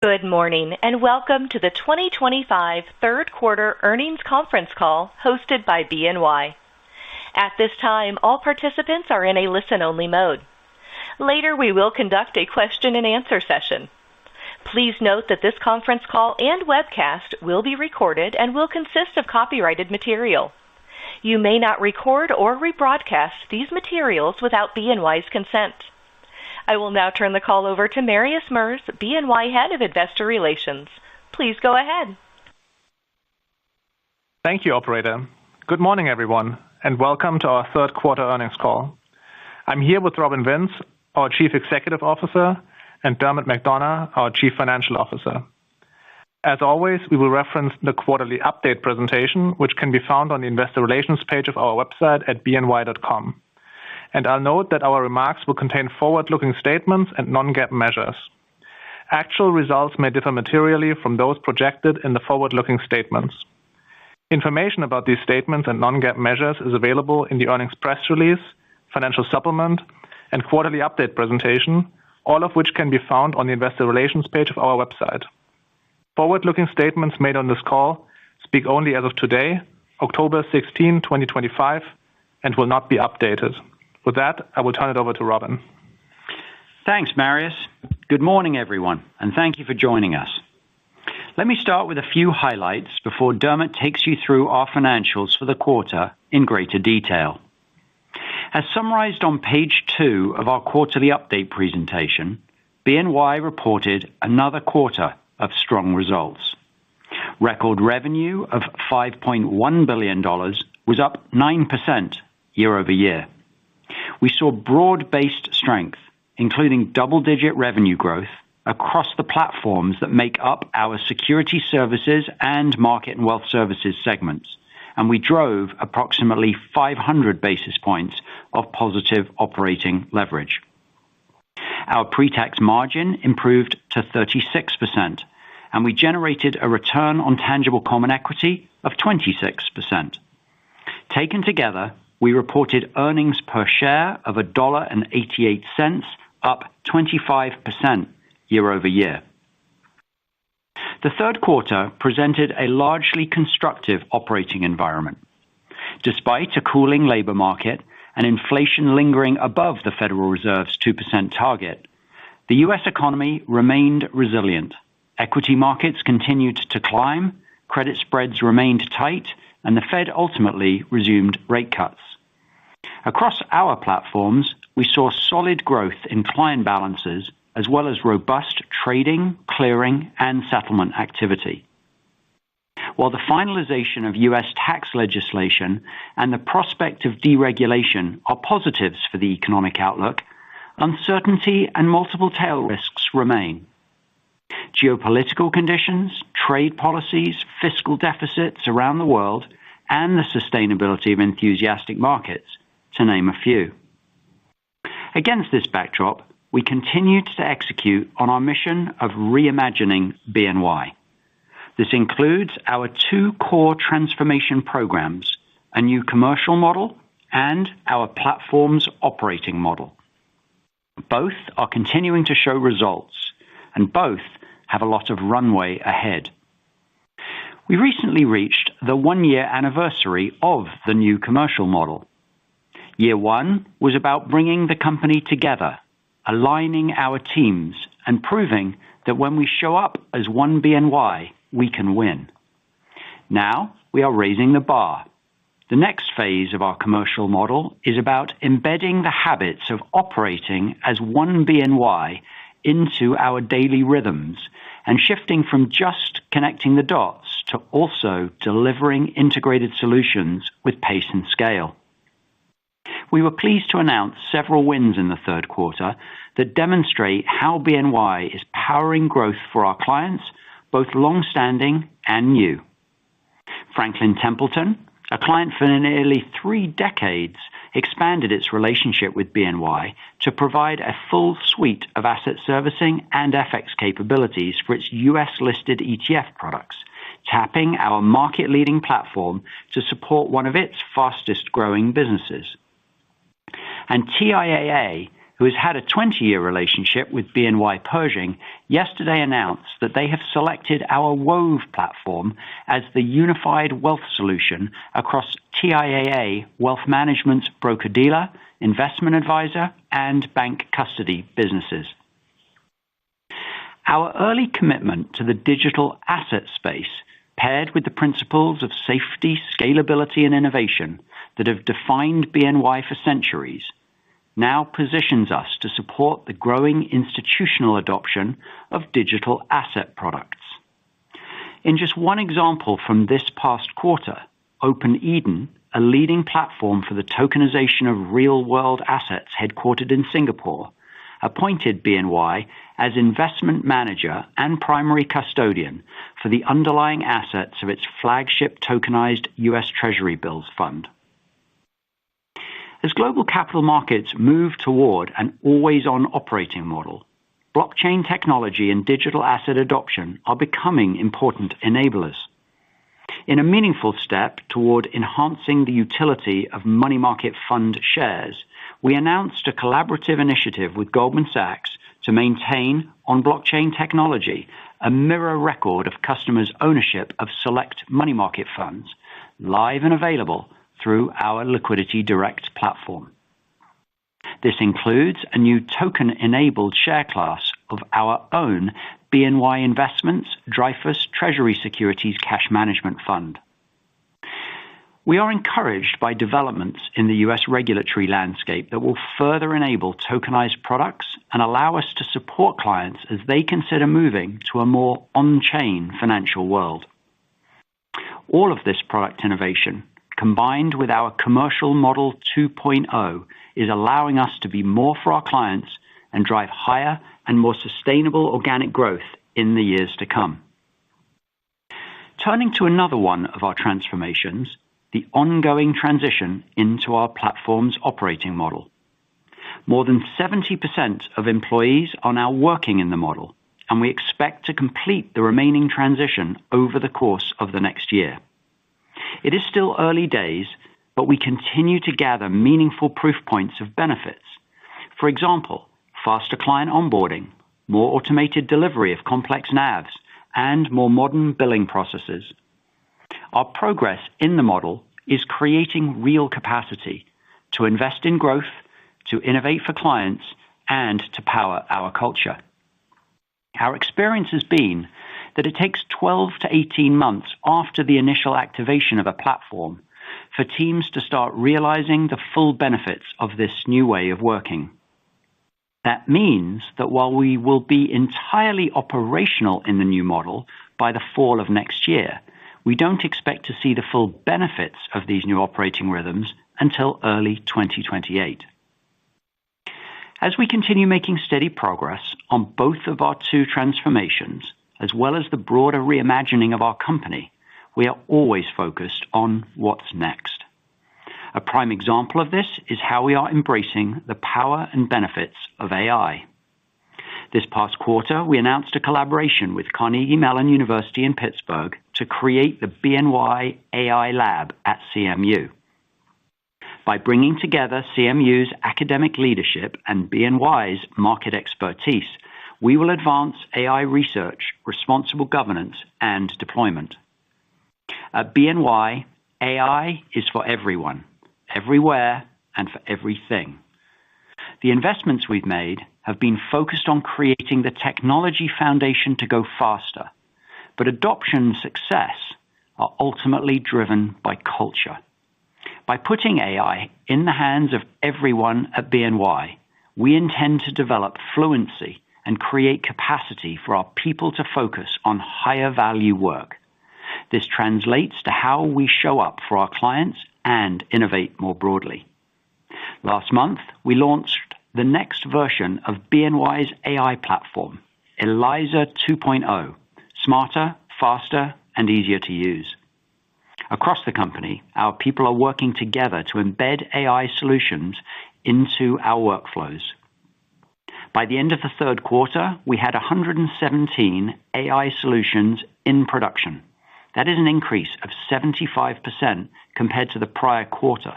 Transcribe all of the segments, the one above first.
Good morning and welcome to the 2025 third quarter earnings conference call hosted by BNY. At this time, all participants are in a listen-only mode. Later, we will conduct a question-and-answer session. Please note that this conference call and webcast will be recorded and will consist of copyrighted material. You may not record or rebroadcast these materials without BNY's consent. I will now turn the call over to Marius Merz, BNY Head of Investor Relations. Please go ahead. Thank you, Operator. Good morning, everyone, and welcome to our third quarter earnings call. I'm here with Robin Vince, our Chief Executive Officer, and Dermot McDonogh, our Chief Financial Officer. As always, we will reference the quarterly update presentation, which can be found on the Investor Relations page of our website at bny.com. And I'll note that our remarks will contain forward-looking statements and non-GAAP measures. Actual results may differ materially from those projected in the forward-looking statements. Information about these statements and non-GAAP measures is available in the earnings press release, financial supplement, and quarterly update presentation, all of which can be found on the Investor Relations page of our website. Forward-looking statements made on this call speak only as of today, October 16, 2025, and will not be updated. With that, I will turn it over to Robin. Thanks, Marius. Good morning, everyone, and thank you for joining us. Let me start with a few highlights before Dermot takes you through our financials for the quarter in greater detail. As summarized on page 2 of our quarterly update presentation, BNY reported another quarter of strong results. Record revenue of $5.1 billion was up 9% year over year. We saw broad-based strength, including double-digit revenue growth across the platforms that make up our security services and market and wealth services segments, and we drove approximately 500 basis points of positive operating leverage. Our pre-tax margin improved to 36%, and we generated a return on tangible common equity of 26%. Taken together, we reported earnings per share of $1.88, up 25% year over year. The third quarter presented a largely constructive operating environment. Despite a cooling labor market and inflation lingering above the Federal Reserve's 2% target, the U.S. economy remained resilient. Equity markets continued to climb, credit spreads remained tight, and the Fed ultimately resumed rate cuts. Across our platforms, we saw solid growth in client balances as well as robust trading, clearing, and settlement activity. While the finalization of U.S. tax legislation and the prospect of deregulation are positives for the economic outlook, uncertainty and multiple tail risks remain. Geopolitical conditions, trade policies, fiscal deficits around the world, and the sustainability of enthusiastic markets, to name a few. Against this backdrop, we continued to execute on our mission of reimagining BNY. This includes our 2 core transformation programs, a new commercial model and our platform's operating model. Both are continuing to show results, and both have a lot of runway ahead. We recently reached the 1-year anniversary of the new commercial model. Year 1 was about bringing the company together, aligning our teams, and proving that when we show up as one BNY, we can win. Now we are raising the bar. The next phase of our commercial model is about embedding the habits of operating as one BNY into our daily rhythms and shifting from just connecting the dots to also delivering integrated solutions with pace and scale. We were pleased to announce several wins in the third quarter that demonstrate how BNY is powering growth for our clients, both long-standing and new. Franklin Templeton, a client for nearly 3 decades, expanded its relationship with BNY to provide a full suite of asset servicing and FX capabilities for its U.S.-listed ETF products, tapping our market-leading platform to support one of its fastest-growing businesses. And TIAA, who has had a 20-year relationship with BNY Pershing, yesterday announced that they have selected our Wove platform as the unified wealth solution across TIAA Wealth Management's broker-dealer, investment advisor, and bank custody businesses. Our early commitment to the digital asset space, paired with the principles of safety, scalability, and innovation that have defined BNY for centuries, now positions us to support the growing institutional adoption of digital asset products. In just one example from this past quarter, Open Eden, a leading platform for the tokenization of real-world assets headquartered in Singapore, appointed BNY as investment manager and primary custodian for the underlying assets of its flagship tokenized U.S. Treasury bills fund. As global capital markets move toward an always-on operating model, blockchain technology and digital asset adoption are becoming important enablers. In a meaningful step toward enhancing the utility of money market fund shares, we announced a collaborative initiative with Goldman Sachs to maintain, on blockchain technology, a mirror record of customers' ownership of select money market funds, live and available through our Liquidity Direct platform. This includes a new token-enabled share class of our own BNY Investments Dreyfus Treasury Securities Cash Management Fund. We are encouraged by developments in the U.S. regulatory landscape that will further enable tokenized products and allow us to support clients as they consider moving to a more on-chain financial world. All of this product innovation, combined with our commercial model 2.0, is allowing us to be more for our clients and drive higher and more sustainable organic growth in the years to come. Turning to another one of our transformations, the ongoing transition into our platform's operating model. More than 70% of employees are now working in the model, and we expect to complete the remaining transition over the course of the next year. It is still early days, but we continue to gather meaningful proof points of benefits. For example, faster client onboarding, more automated delivery of complex NAVs, and more modern billing processes. Our progress in the model is creating real capacity to invest in growth, to innovate for clients, and to power our culture. Our experience has been that it takes 12 to 18 months after the initial activation of a platform for teams to start realizing the full benefits of this new way of working. That means that while we will be entirely operational in the new model by the fall of next year, we don't expect to see the full benefits of these new operating rhythms until early 2028. As we continue making steady progress on both of our two transformations, as well as the broader reimagining of our company, we are always focused on what's next. A prime example of this is how we are embracing the power and benefits of AI. This past quarter, we announced a collaboration with Carnegie Mellon University in Pittsburgh to create the BNY AI Lab at CMU. By bringing together CMU's academic leadership and BNY's market expertise, we will advance AI research, responsible governance, and deployment. At BNY, AI is for everyone, everywhere, and for everything. The investments we've made have been focused on creating the technology foundation to go faster, but adoption and success are ultimately driven by culture. By putting AI in the hands of everyone at BNY, we intend to develop fluency and create capacity for our people to focus on higher value work. This translates to how we show up for our clients and innovate more broadly. Last month, we launched the next version of BNY's AI platform, ELIZA 2.0, smarter, faster, and easier to use. Across the company, our people are working together to embed AI solutions into our workflows. By the end of the third quarter, we had 117 AI solutions in production. That is an increase of 75% compared to the prior quarter,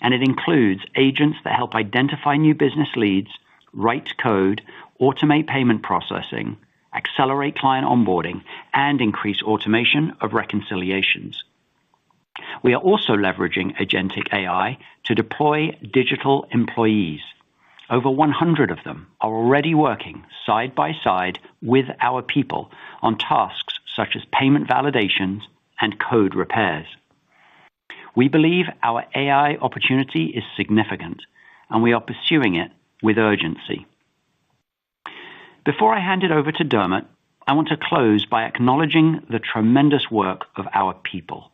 and it includes agents that help identify new business leads, write code, automate payment processing, accelerate client onboarding, and increase automation of reconciliations. We are also leveraging agentic AI to deploy digital employees. Over 100 of them are already working side by side with our people on tasks such as payment validations and code repairs. We believe our AI opportunity is significant, and we are pursuing it with urgency. Before I hand it over to Dermot, I want to close by acknowledging the tremendous work of our people.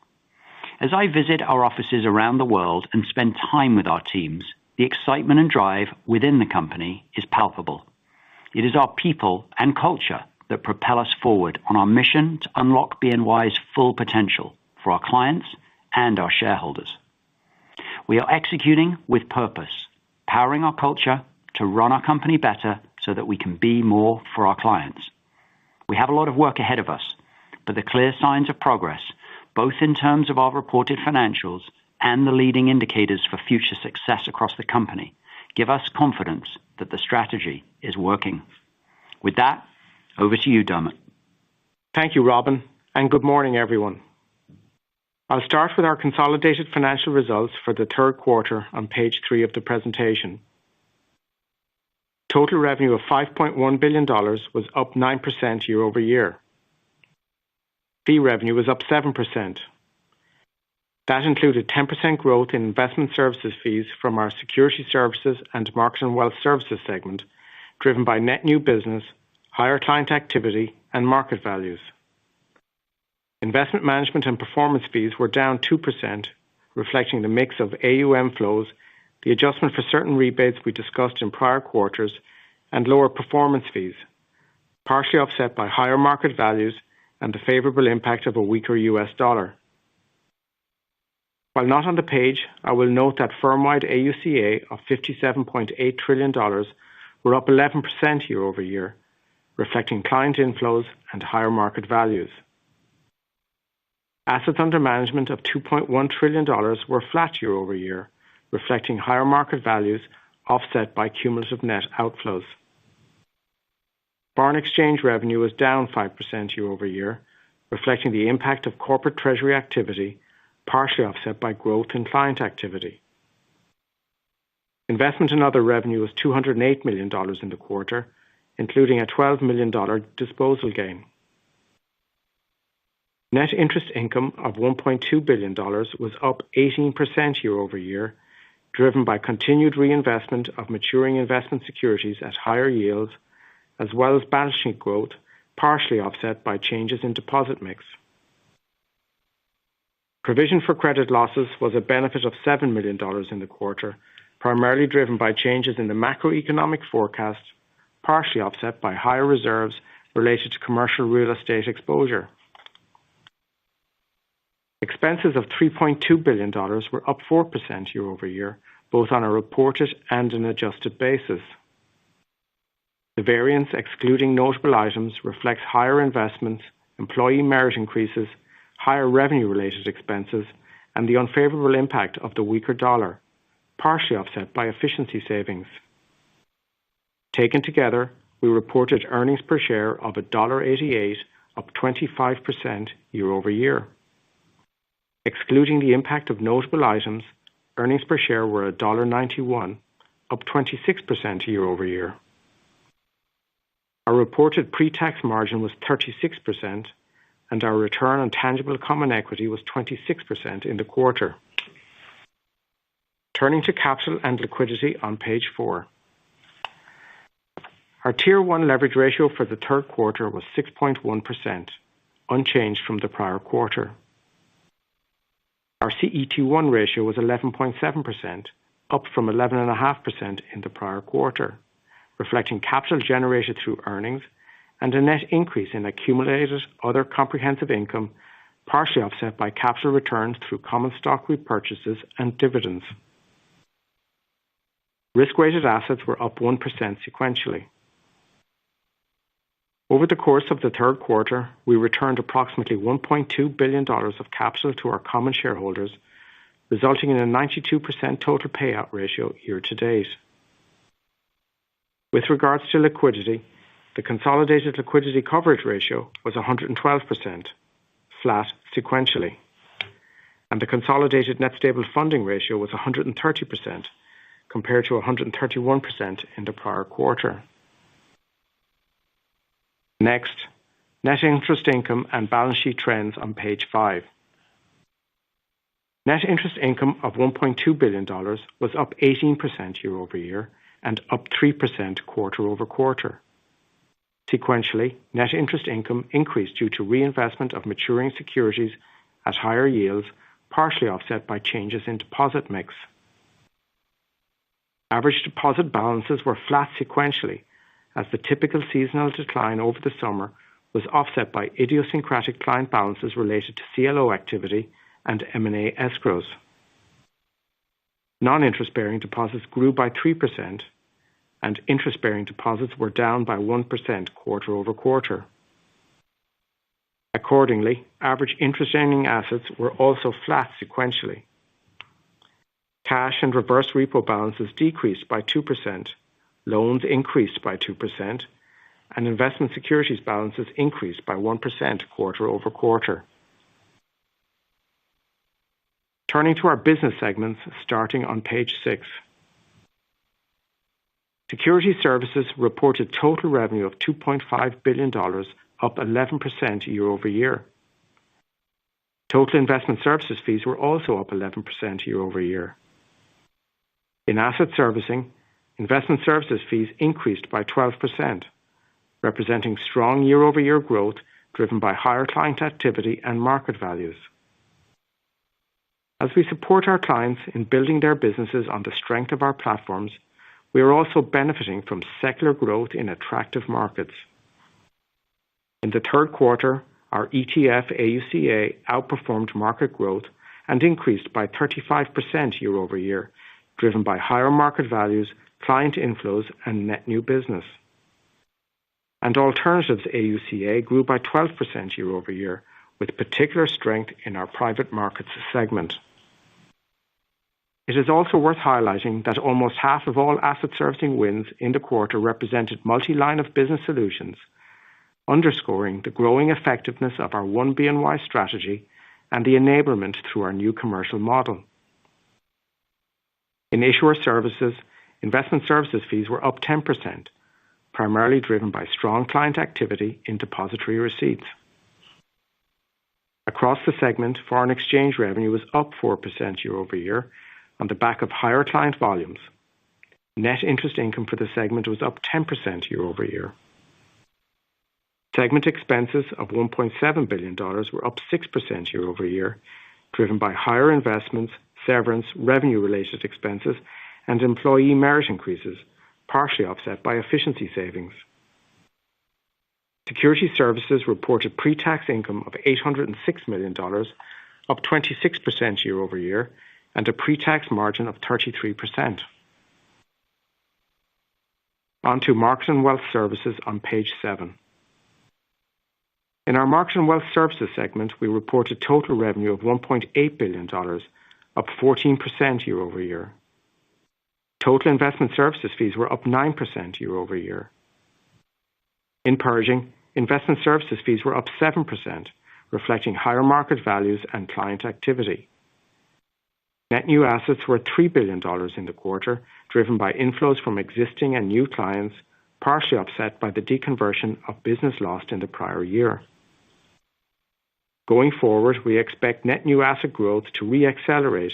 As I visit our offices around the world and spend time with our teams, the excitement and drive within the company is palpable. It is our people and culture that propel us forward on our mission to unlock BNY's full potential for our clients and our shareholders. We are executing with purpose, powering our culture to run our company better so that we can be more for our clients. We have a lot of work ahead of us, but the clear signs of progress, both in terms of our reported financials and the leading indicators for future success across the company, give us confidence that the strategy is working. With that, over to you, Dermot. Thank you, Robin, and good morning, everyone. I'll start with our consolidated financial results for the third quarter on page 3 of the presentation. Total revenue of $5.1 billion was up 9% year over year. Fee revenue was up 7%. That included 10% growth in investment services fees from our security services and market and wealth services segment, driven by net new business, higher client activity, and market values. Investment management and performance fees were down 2%, reflecting the mix of AUM flows, the adjustment for certain rebates we discussed in prior quarters, and lower performance fees, partially offset by higher market values and the favorable impact of a weaker US dollar. While not on the page, I will note that firm-wide AUCA of $57.8 trillion were up 11% year over year, reflecting client inflows and higher market values. Assets under management of $2.1 trillion were flat year over year, reflecting higher market values offset by cumulative net outflows. Foreign exchange revenue was down 5% year over year, reflecting the impact of corporate treasury activity, partially offset by growth in client activity. Investment and other revenue was $208 million in the quarter, including a $12 million disposal gain. Net interest income of $1.2 billion was up 18% year over year, driven by continued reinvestment of maturing investment securities at higher yields, as well as balance sheet growth, partially offset by changes in deposit mix. Provision for credit losses was a benefit of $7 million in the quarter, primarily driven by changes in the macroeconomic forecast, partially offset by higher reserves related to commercial real estate exposure. Expenses of $3.2 billion were up 4% year over year, both on a reported and an adjusted basis. The variance, excluding notable items, reflects higher investments, employee merit increases, higher revenue-related expenses, and the unfavorable impact of the weaker dollar, partially offset by efficiency savings. Taken together, we reported earnings per share of $1.88, up 25% year over year. Excluding the impact of notable items, earnings per share were $1.91, up 26% year over year. Our reported pre-tax margin was 36%, and our return on tangible common equity was 26% in the quarter. Turning to capital and liquidity on page 4. Our Tier 1 leverage ratio for the third quarter was 6.1%, unchanged from the prior quarter. Our CET1 ratio was 11.7%, up from 11.5% in the prior quarter, reflecting capital generated through earnings and a net increase in accumulated other comprehensive income, partially offset by capital returns through common stock repurchases and dividends. Risk-weighted assets were up 1% sequentially. Over the course of the third quarter, we returned approximately $1.2 billion of capital to our common shareholders, resulting in a 92% total payout ratio year to date. With regards to liquidity, the consolidated liquidity coverage ratio was 112%, flat sequentially, and the consolidated net stable funding ratio was 130%, compared to 131% in the prior quarter. Next, net interest income and balance sheet trends on page 5. Net interest income of $1.2 billion was up 18% year-over-year and up 3% quarter-over-quarter. Sequentially, net interest income increased due to reinvestment of maturing securities at higher yields, partially offset by changes in deposit mix. Average deposit balances were flat sequentially, as the typical seasonal decline over the summer was offset by idiosyncratic client balances related to CLO activity and M&A escrows. Non-interest-bearing deposits grew by 3%, and interest-bearing deposits were down by 1% quarter-over-quarter. Accordingly, average interest-earning assets were also flat sequentially. Cash and reverse repo balances decreased by 2%, loans increased by 2%, and investment securities balances increased by 1% quarter-over-quarter. Turning to our business segments, starting on page 6. Securities Services reported total revenue of $2.5 billion, up 11% year-over-year. Total investment services fees were also up 11% year-over-year. In asset servicing, investment services fees increased by 12%, representing strong year-over-year growth driven by higher client activity and market values. As we support our clients in building their businesses on the strength of our platforms, we are also benefiting from secular growth in attractive markets. In the third quarter, our ETF AUCA outperformed market growth and increased by 35% year-over-year, driven by higher market values, client inflows, and net new business. And alternatives AUCA grew by 12% year-over-year, with particular strength in our private markets segment. It is also worth highlighting that almost half of all asset servicing wins in the quarter represented multi-line of business solutions, underscoring the growing effectiveness of our One BNY strategy and the enablement through our new commercial model. In issuer services, investment services fees were up 10%, primarily driven by strong client activity in depository receipts. Across the segment, foreign exchange revenue was up 4% year-over-year on the back of higher client volumes. Net interest income for the segment was up 10% year-over-year. Segment expenses of $1.7 billion were up 6% year-over-year, driven by higher investments, severance, revenue-related expenses, and employee merit increases, partially offset by efficiency savings. Securities Services reported pre-tax income of $806 million, up 26% year-over-year, and a pre-tax margin of 33%. On to Market and Wealth Services on page 7. In our Market and Wealth Services segment, we reported total revenue of $1.8 billion, up 14% year-over-year. Total investment services fees were up 9% year-over-year. In Pershing, investment services fees were up 7%, reflecting higher market values and client activity. Net new assets were $3 billion in the quarter, driven by inflows from existing and new clients, partially offset by the deconversion of business lost in the prior year. Going forward, we expect net new asset growth to re-accelerate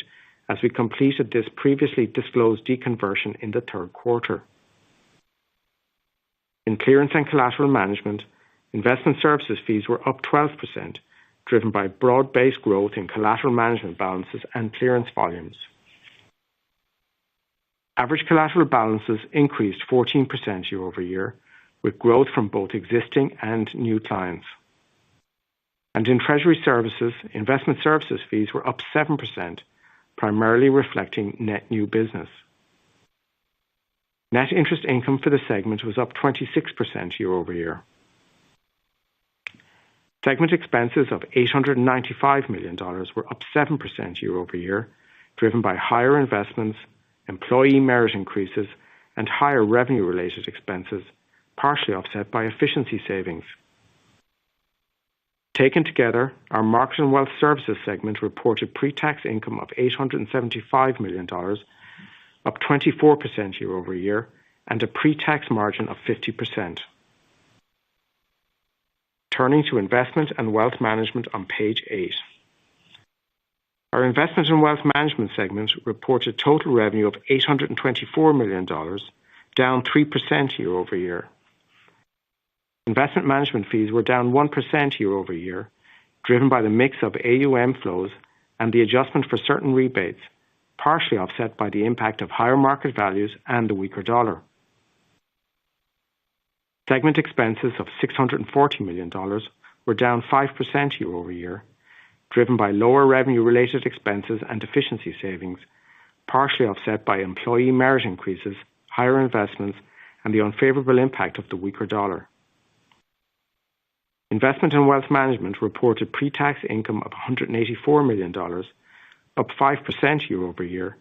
as we completed this previously disclosed deconversion in the third quarter. In clearance and collateral management, investment services fees were up 12%, driven by broad-based growth in collateral management balances and clearance volumes. Average collateral balances increased 14% year-over-year, with growth from both existing and new clients. And in Treasury Services, investment services fees were up 7%, primarily reflecting net new business. Net interest income for the segment was up 26% year-over-year. Segment expenses of $895 million were up 7% year-over-year, driven by higher investments, employee merit increases, and higher revenue-related expenses, partially offset by efficiency savings. Taken together, our Market and Wealth Services segment reported pre-tax income of $875 million, up 24% year-over-year, and a pre-tax margin of 50%. Turning to Investment and Wealth Management on page 8. Our Investment and Wealth Management segment reported total revenue of $824 million, down 3% year-over-year. Investment management fees were down 1% year-over-year, driven by the mix of AUM flows and the adjustment for certain rebates, partially offset by the impact of higher market values and the weaker dollar. Segment expenses of $640 million were down 5% year-over-year, driven by lower revenue-related expenses and efficiency savings, partially offset by employee merit increases, higher investments, and the unfavorable impact of the weaker dollar. Investment and Wealth Management reported pre-tax income of $184 million, up 5% year-over-year,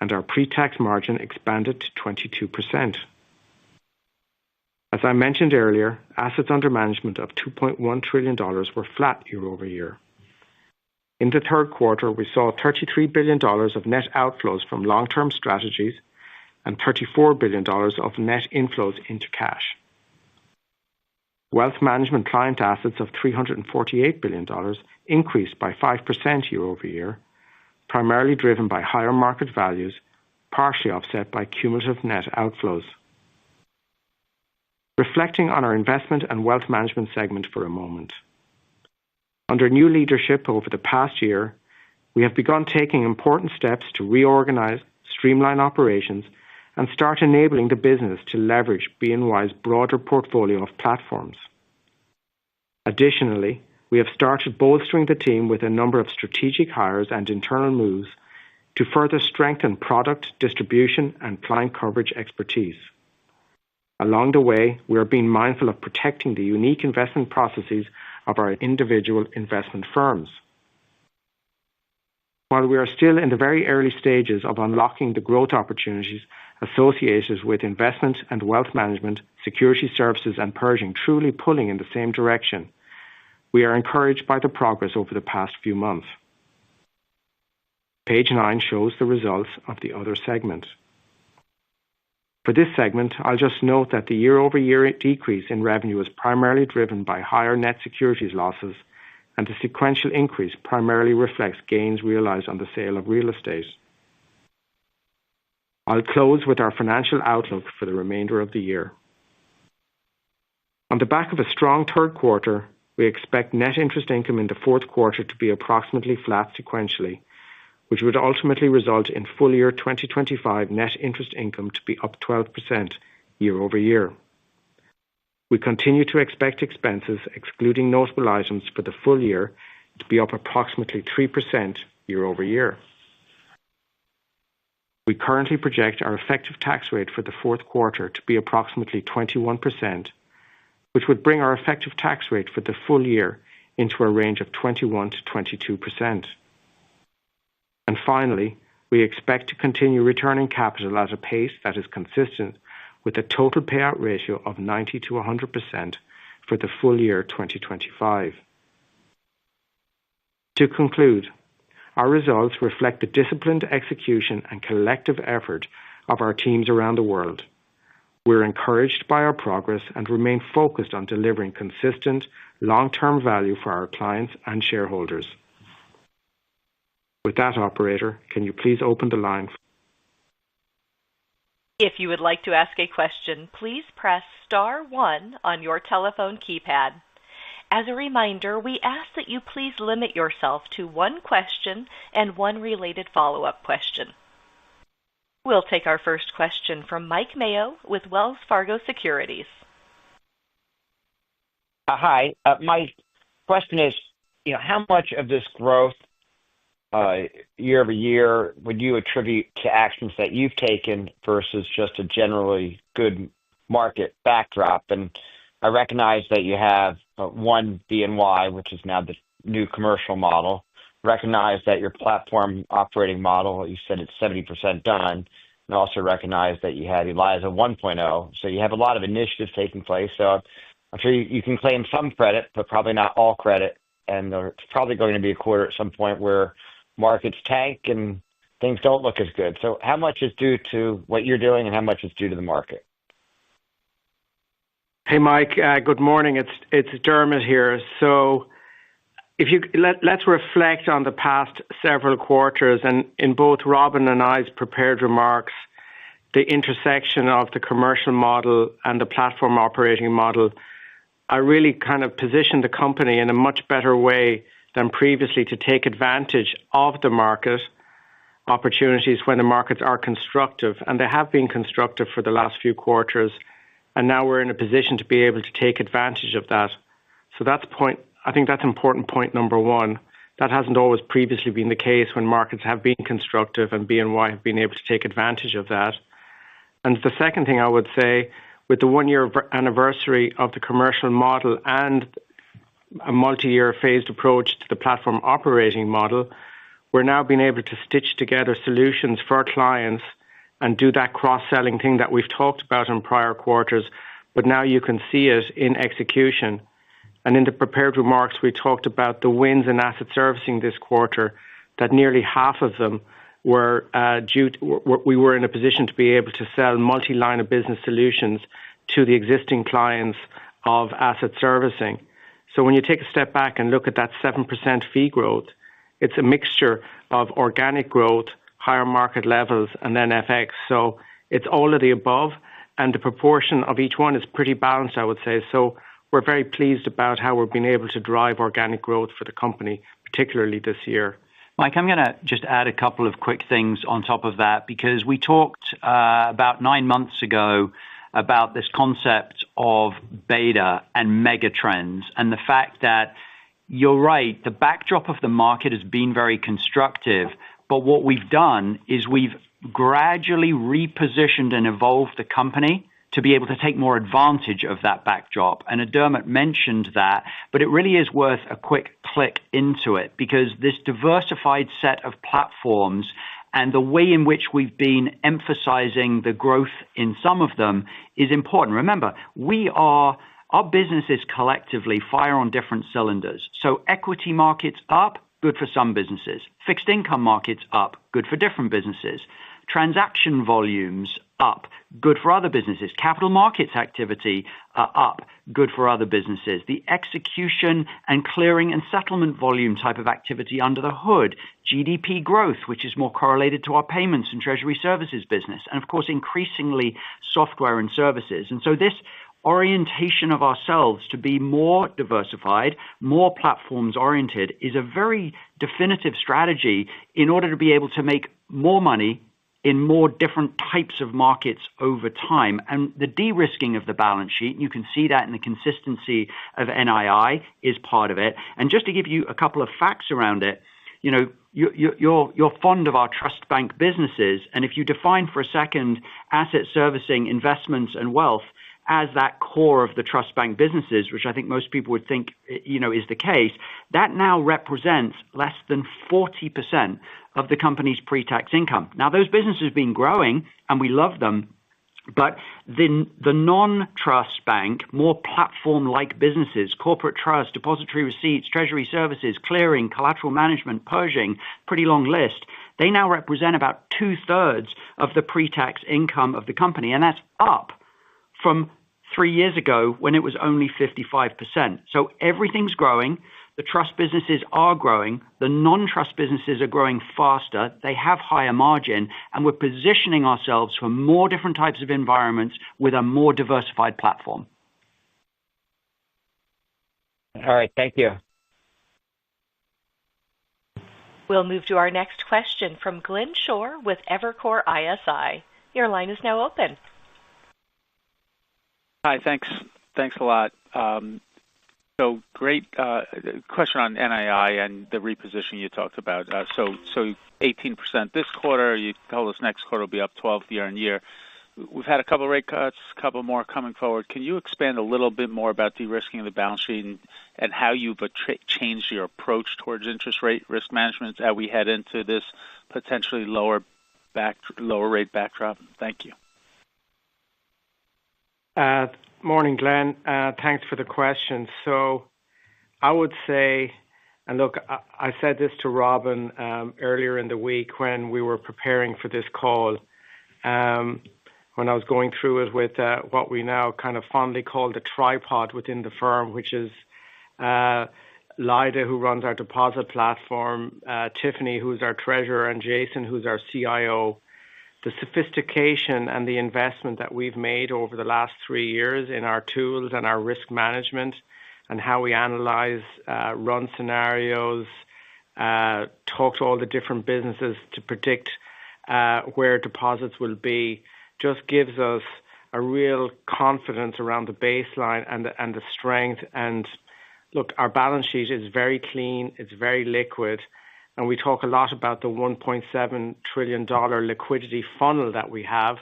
and our pre-tax margin expanded to 22%. As I mentioned earlier, assets under management of $2.1 trillion were flat year-over-year. In the third quarter, we saw $33 billion of net outflows from long-term strategies and $34 billion of net inflows into cash. Wealth management client assets of $348 billion increased by 5% year-over-year, primarily driven by higher market values, partially offset by cumulative net outflows. Reflecting on our Investment and Wealth Management segment for a moment. Under new leadership over the past year, we have begun taking important steps to reorganize, streamline operations, and start enabling the business to leverage BNY's broader portfolio of platforms. Additionally, we have started bolstering the team with a number of strategic hires and internal moves to further strengthen product, distribution, and client coverage expertise. Along the way, we are being mindful of protecting the unique investment processes of our individual investment firms. While we are still in the very early stages of unlocking the growth opportunities associated with investment and wealth management, security services, and Pershing truly pulling in the same direction, we are encouraged by the progress over the past few months. Page 9 shows the results of the other segment. For this segment, I'll just note that the year-over-year decrease in revenue is primarily driven by higher net securities losses, and the sequential increase primarily reflects gains realized on the sale of real estate. I'll close with our financial outlook for the remainder of the year. On the back of a strong third quarter, we expect net interest income in the fourth quarter to be approximately flat sequentially, which would ultimately result in full year 2025 net interest income to be up 12% year-over-year. We continue to expect expenses, excluding notable items for the full year, to be up approximately 3% year-over-year. We currently project our effective tax rate for the fourth quarter to be approximately 21%, which would bring our effective tax rate for the full year into a range of 21% to 22%. And finally, we expect to continue returning capital at a pace that is consistent with a total payout ratio of 90% to 100% for the full year 2025. To conclude, our results reflect the disciplined execution and collective effort of our teams around the world. We're encouraged by our progress and remain focused on delivering consistent, long-term value for our clients and shareholders. With that, operator, can you please open the line? If you would like to ask a question, please press star 1 on your telephone keypad. As a reminder, we ask that you please limit yourself to one question and one related follow-up question. We'll take our first question from Mike Mayo with Wells Fargo Securities. Hi. My question is, how much of this growth year over year would you attribute to actions that you've taken versus just a generally good market backdrop? And I recognize that you have one BNY, which is now the new commercial model. Recognize that your platform operating model, you said it's 70% done. and also recognize that you have ELIZA 1.0. So you have a lot of initiatives taking place. So I'm sure you can claim some credit, but probably not all credit. And there's probably going to be a quarter at some point where markets tank and things don't look as good. So how much is due to what you're doing and how much is due to the market? Hey, Mike. Good morning. It's Dermot here. So, if you let's reflect on the past several quarters, and in both Robin and I's prepared remarks, the intersection of the commercial model and the platform operating model, I really kind of positioned the company in a much better way than previously to take advantage of the market opportunities when the markets are constructive, and they have been constructive for the last few quarters. And now we're in a position to be able to take advantage of that. So I think that's important point number one. That hasn't always previously been the case when markets have been constructive, and BNY have been able to take advantage of that. And the second thing I would say, with the 1-year anniversary of the commercial model and a multi-year phased approach to the platform operating model, we're now being able to stitch together solutions for our clients and do that cross-selling thing that we've talked about in prior quarters, but now you can see it in execution. And in the prepared remarks, we talked about the wins in asset servicing this quarter, that nearly half of them were we were in a position to be able to sell multi-line of business solutions to the existing clients of asset servicing. So when you take a step back and look at that 7% fee growth, it's a mixture of organic growth, higher market levels, and then FX. So it's all of the above, and the proportion of each one is pretty balanced, I would say. So we're very pleased about how we're being able to drive organic growth for the company, particularly this year. Mike, I'm going to just add a couple of quick things on top of that, because we talked about 9 months ago about this concept of beta and mega trends, and the fact that you're right, the backdrop of the market has been very constructive. But what we've done is we've gradually repositioned and evolved the company to be able to take more advantage of that backdrop. And Dermot mentioned that, but it really is worth a quick click into it, because this diversified set of platforms and the way in which we've been emphasizing the growth in some of them is important. Remember, our businesses collectively fire on different cylinders. So equity markets up, good for some businesses. Fixed income markets up, good for different businesses. Transaction volumes up, good for other businesses. Capital markets activity up, good for other businesses. The execution and clearing and settlement volume type of activity under the hood. GDP growth, which is more correlated to our payments and treasury services business. And of course, increasingly software and services. And so this orientation of ourselves to be more diversified, more platforms oriented, is a very definitive strategy in order to be able to make more money in more different types of markets over time. And the de-risking of the balance sheet, you can see that in the consistency of NII, is part of it. And just to give you a couple of facts around it, you know, you're fond of our trust bank businesses, and if you define for a second asset servicing, investments, and wealth as that core of the trust bank businesses, which I think most people would think, you know, is the case, that now represents less than 40% of the company's pre-tax income. Now, those businesses have been growing, and we love them, but the non-trust bank, more platform-like businesses, corporate trust, depository receipts, treasury services, clearing, collateral management, Pershing, pretty long list, they now represent about 2/3 of the pre-tax income of the company, and that's up from 3 years ago when it was only 55%. So everything's growing. The trust businesses are growing. The non-trust businesses are growing faster. They have higher margin, and we're positioning ourselves for more different types of environments with a more diversified platform. All right. Thank you. We'll move to our next question from Glenn Schorr with Evercore ISI. Your line is now open. Hi, thanks. Thanks a lot. So great question on NII and the repositioning you talked about. So 18% this quarter. You told us next quarter will be up 12 year on year. We've had a couple of rate cuts, a couple more coming forward. Can you expand a little bit more about de-risking of the balance sheet and how you've changed your approach towards interest rate risk management as we head into this potentially lower lower rate backdrop? Thank you. Morning, Glenn. Thanks for the question. So I would say, and look, I said this to Robin earlier in the week when we were preparing for this call, when I was going through it with what we now kind of fondly call the tripod within the firm, which is Lyda, who runs our deposit platform, Tiffany, who's our treasurer, and Jason, who's our CIO. The sophistication and the investment that we've made over the last 3 years in our tools and our risk management and how we analyze, run scenarios, talk to all the different businesses to predict where deposits will be, just gives us a real confidence around the baseline and the strength. And look, our balance sheet is very clean, it's very liquid, and we talk a lot about the $1.7 trillion liquidity funnel that we have.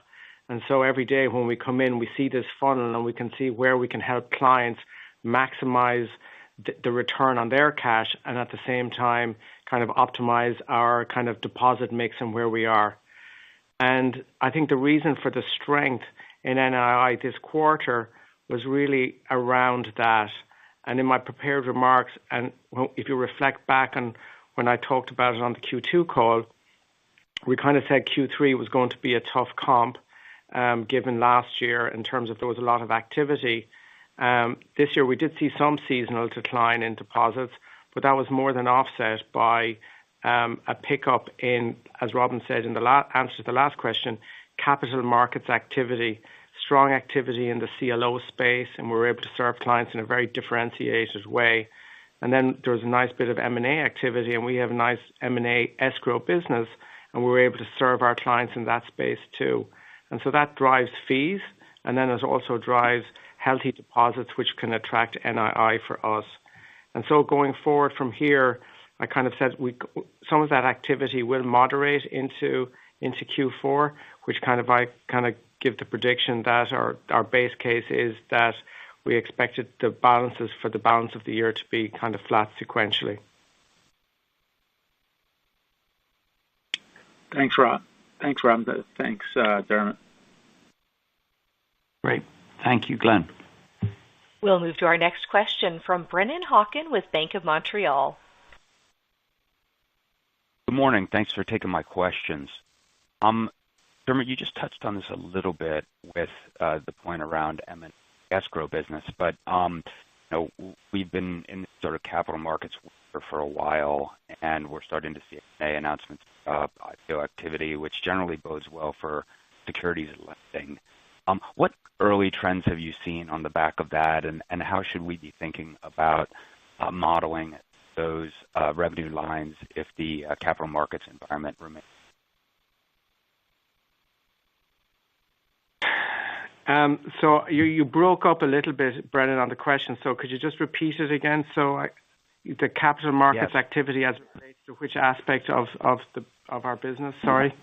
And so every day when we come in, we see this funnel and we can see where we can help clients maximize the return on their cash and at the same time kind of optimize our kind of deposit mix and where we are. And I think the reason for the strength in NII this quarter was really around that. And in my prepared remarks, and if you reflect back on when I talked about it on the Q2 call, we kind of said Q3 was going to be a tough comp given last year in terms of there was a lot of activity. This year we did see some seasonal decline in deposits, but that was more than offset by a pickup in, as Robin said in the answer to the last question, capital markets activity, strong activity in the CLO space, and we were able to serve clients in a very differentiated way. And then there was a nice bit of M&A activity, and we have a nice M&A escrow business, and we were able to serve our clients in that space too. And so that drives fees, and then it also drives healthy deposits, which can attract NII for us. And so going forward from here, I kind of said some of that activity will moderate into Q4, which I give the prediction that our base case is that we expected the balances for the balance of the year to be kind of flat sequentially. Thanks, Rob. Thanks, Dermot. Great. Thank you, Glenn. We'll move to our next question from Brennan Hawken with Bank of Montreal. Good morning. Thanks for taking my questions. Dermot, you just touched on this a little bit with the point around M&A escrow business, but we've been in this sort of capital markets for a while, and we're starting to see M&A announcements, IPO activity, which generally bodes well for securities lending. What early trends have you seen on the back of that, and how should we be thinking about modeling those revenue lines if the capital markets environment remains? So you broke up a little bit, Brennan, on the question. So could you just repeat it again? So the capital markets activity as it relates to which aspect of our business? Sorry.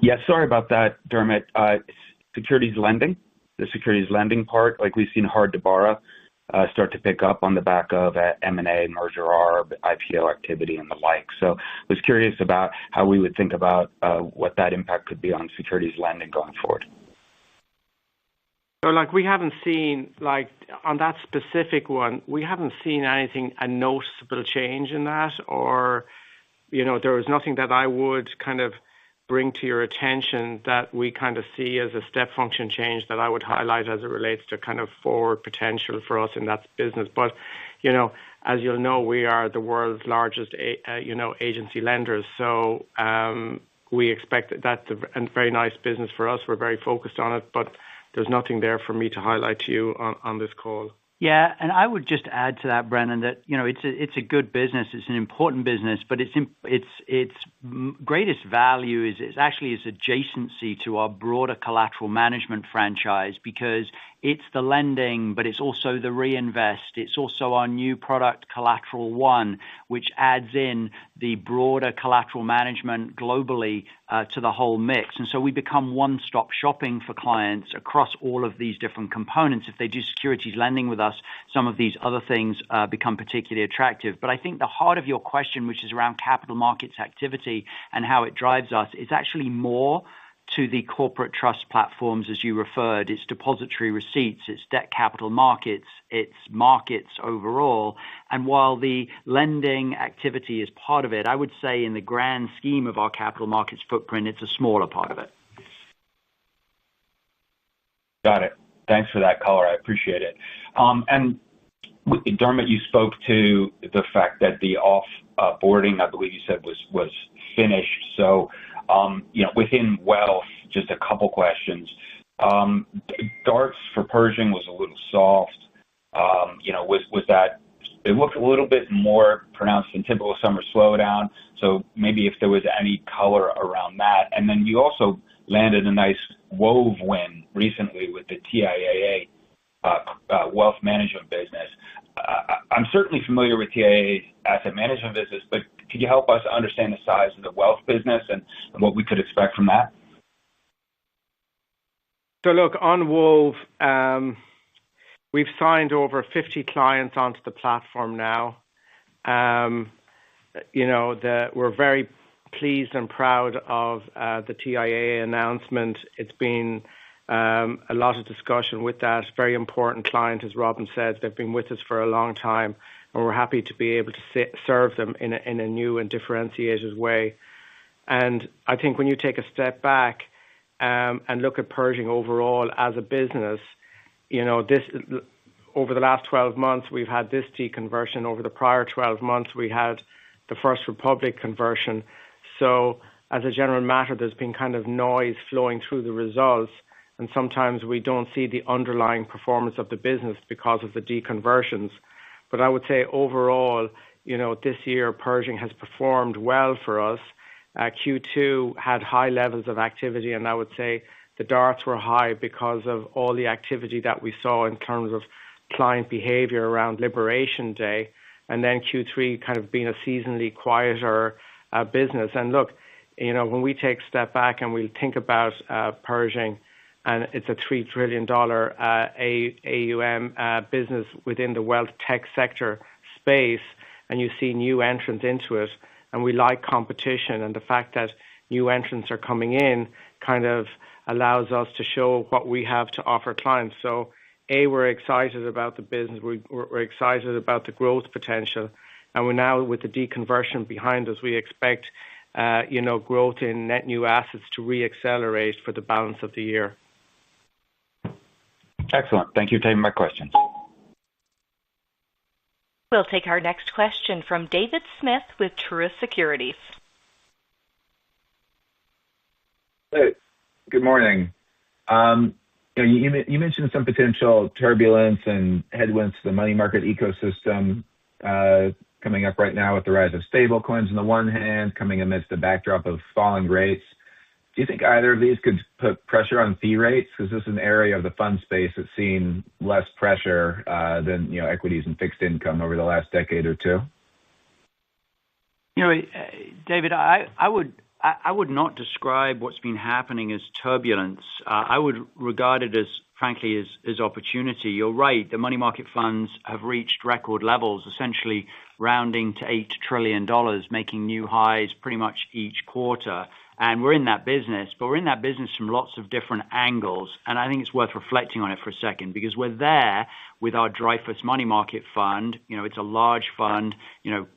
Yeah, sorry about that, Dermot. Securities lending, the securities lending part, like we've seen hard to borrow start to pick up on the back of M&A, merger arb, IPO activity, and the like. So I was curious about how we would think about what that impact could be on securities lending going forward. So we haven't seen, on that specific one, we haven't seen anything, a noticeable change in that, or, there was nothing that I would kind of bring to your attention that we kind of see as a step function change that I would highlight as it relates to kind of forward potential for us in that business. But, as you'll know, we are the world's largest, agency lenders. So we expect that's a very nice business for us. We're very focused on it, but there's nothing there for me to highlight to you on this call. Yeah, and I would just add to that, Brennan, that it's a good business, it's an important business, but its greatest value is actually its adjacency to our broader collateral management franchise, because it's the lending, but it's also the reinvest. It's also our new product, Collateral One, which adds in the broader collateral management globally to the whole mix. And so we become one-stop shopping for clients across all of these different components. If they do securities lending with us, some of these other things become particularly attractive. But I think the heart of your question, which is around capital markets activity and how it drives us, is actually more to the corporate trust platforms, as you referred. It's depository receipts, it's debt capital markets, it's markets overall. And while the lending activity is part of it, I would say in the grand scheme of our capital markets footprint, it's a smaller part of it. Got it. Thanks for that color. I appreciate it. And Dermot, you spoke to the fact that the off-boarding, I believe you said, was finished. So, within wealth, just a couple questions. DARTs for Pershing was a little soft. Was that? It looked a little bit more pronounced than typical summer slowdown. So maybe if there was any color around that. And then you also landed a nice Wove win recently with the TIAA wealth management business. I'm certainly familiar with TIAA's asset management business, but could you help us understand the size of the wealth business and what we could expect from that? So look, on Wove, we've signed over 50 clients onto the platform now. We're very pleased and proud of the TIAA announcement. It's been a lot of discussion with that very important client, as Robin said. They've been with us for a long time, and we're happy to be able to serve them in a new and differentiated way. And I think when you take a step back and look at Pershing overall as a business, this over the last 12 months we've had this deconversion. Over the prior 12 months we had the First Republic conversion. So as a general matter, there's been kind of noise flowing through the results, and sometimes we don't see the underlying performance of the business because of the deconversions. But I would say overall, this year Pershing has performed well for us. Q2 had high levels of activity, and I would say the DARTs were high because of all the activity that we saw in terms of client behavior around Liberation Day, and then Q3 kind of being a seasonally quieter business. And look, when we take a step back and we think about Pershing, and it's a $3 trillion AUM business within the wealth tech sector space, and you see new entrants into it, and we like competition, and the fact that new entrants are coming in kind of allows us to show what we have to offer clients. So, we're excited about the business. We're excited about the growth potential, and we're now with the deconversion behind us, we expect growth in net new assets to re-accelerate for the balance of the year. Excellent. Thank you for taking my questions. We'll take our next question from David Smith with Truist Securities. Hey, good morning. You mentioned some potential turbulence and headwinds to the money market ecosystem coming up right now with the rise of stable coins on the one hand, coming amidst the backdrop of falling rates. Do you think either of these could put pressure on fee rates? Because this is an area of the fund space that's seen less pressure than equities and fixed income over the last decade or two. David, I would not describe what's been happening as turbulence. I would regard it as, frankly, as opportunity. You're right. The money market funds have reached record levels, essentially rounding to $8 trillion, making new highs pretty much each quarter. And we're in that business, but we're in that business from lots of different angles. And I think it's worth reflecting on it for a second, because we're there with our Dreyfus Money Market Fund. It's a large fund,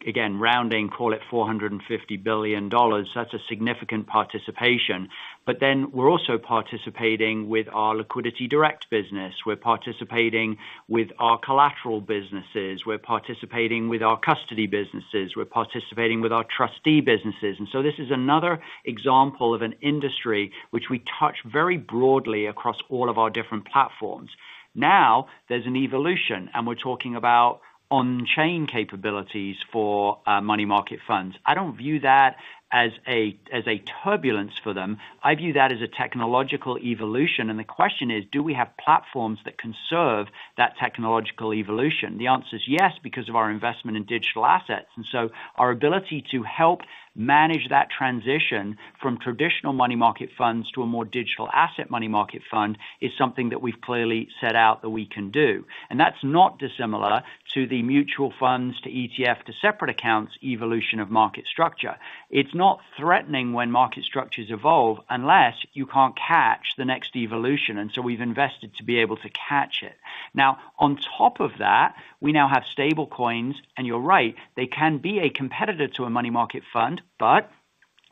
again, rounding, call it $450 billion. That's a significant participation. But then we're also participating with our Liquidity Direct business. We're participating with our collateral businesses. We're participating with our custody businesses. We're participating with our trustee businesses. And so this is another example of an industry which we touch very broadly across all of our different platforms. Now there's an evolution, and we're talking about on-chain capabilities for money market funds. I don't view that as a turbulence for them. I view that as a technological evolution. And the question is, do we have platforms that can serve that technological evolution? The answer is yes, because of our investment in digital assets. And so our ability to help manage that transition from traditional money market funds to a more digital asset money market fund is something that we've clearly set out that we can do. And that's not dissimilar to the mutual funds to ETF to separate accounts evolution of market structure. It's not threatening when market structures evolve unless you can't catch the next evolution. And so we've invested to be able to catch it. Now, on top of that, we now have stable coins, and you're right, they can be a competitor to a money market fund, but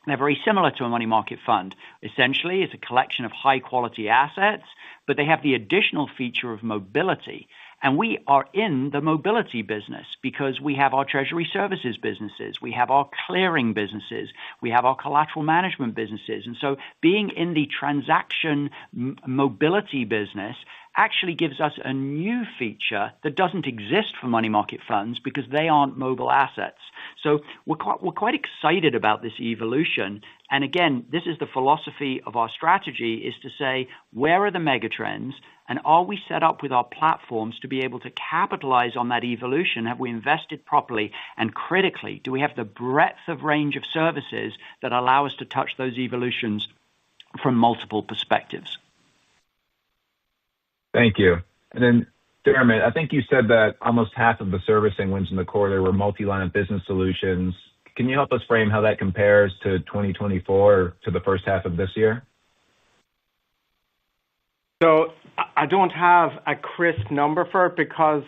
they're very similar to a money market fund. Essentially, it's a collection of high quality assets, but they have the additional feature of mobility. And we are in the mobility business because we have our treasury services businesses, we have our clearing businesses, we have our collateral management businesses. And so being in the transaction mobility business actually gives us a new feature that doesn't exist for money market funds because they aren't mobile assets. So we're quite excited about this evolution. And again, this is the philosophy of our strategy, is to say, where are the megatrends, and are we set up with our platforms to be able to capitalize on that evolution? Have we invested properly? And critically, do we have the breadth of range of services that allow us to touch those evolutions from multiple perspectives? Thank you. And then, Dermot, I think you said that almost half of the servicing wins in the quarter were multi-line of business solutions. Can you help us frame how that compares to 2024 or to the first half of this year? So I don't have a crisp number for it because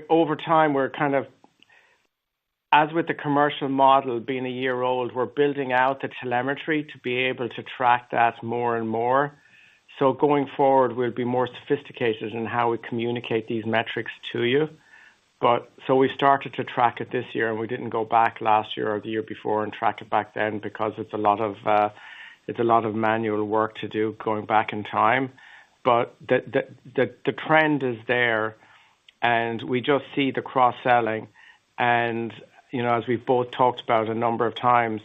over time we're kind of, as with the commercial model being a year old, we're building out the telemetry to be able to track that more and more. So going forward, we'll be more sophisticated in how we communicate these metrics to you. But so we started to track it this year, and we didn't go back last year or the year before and track it back then because it's a lot of manual work to do going back in time. But the trend is there, and we just see the cross-selling. And as we've both talked about a number of times,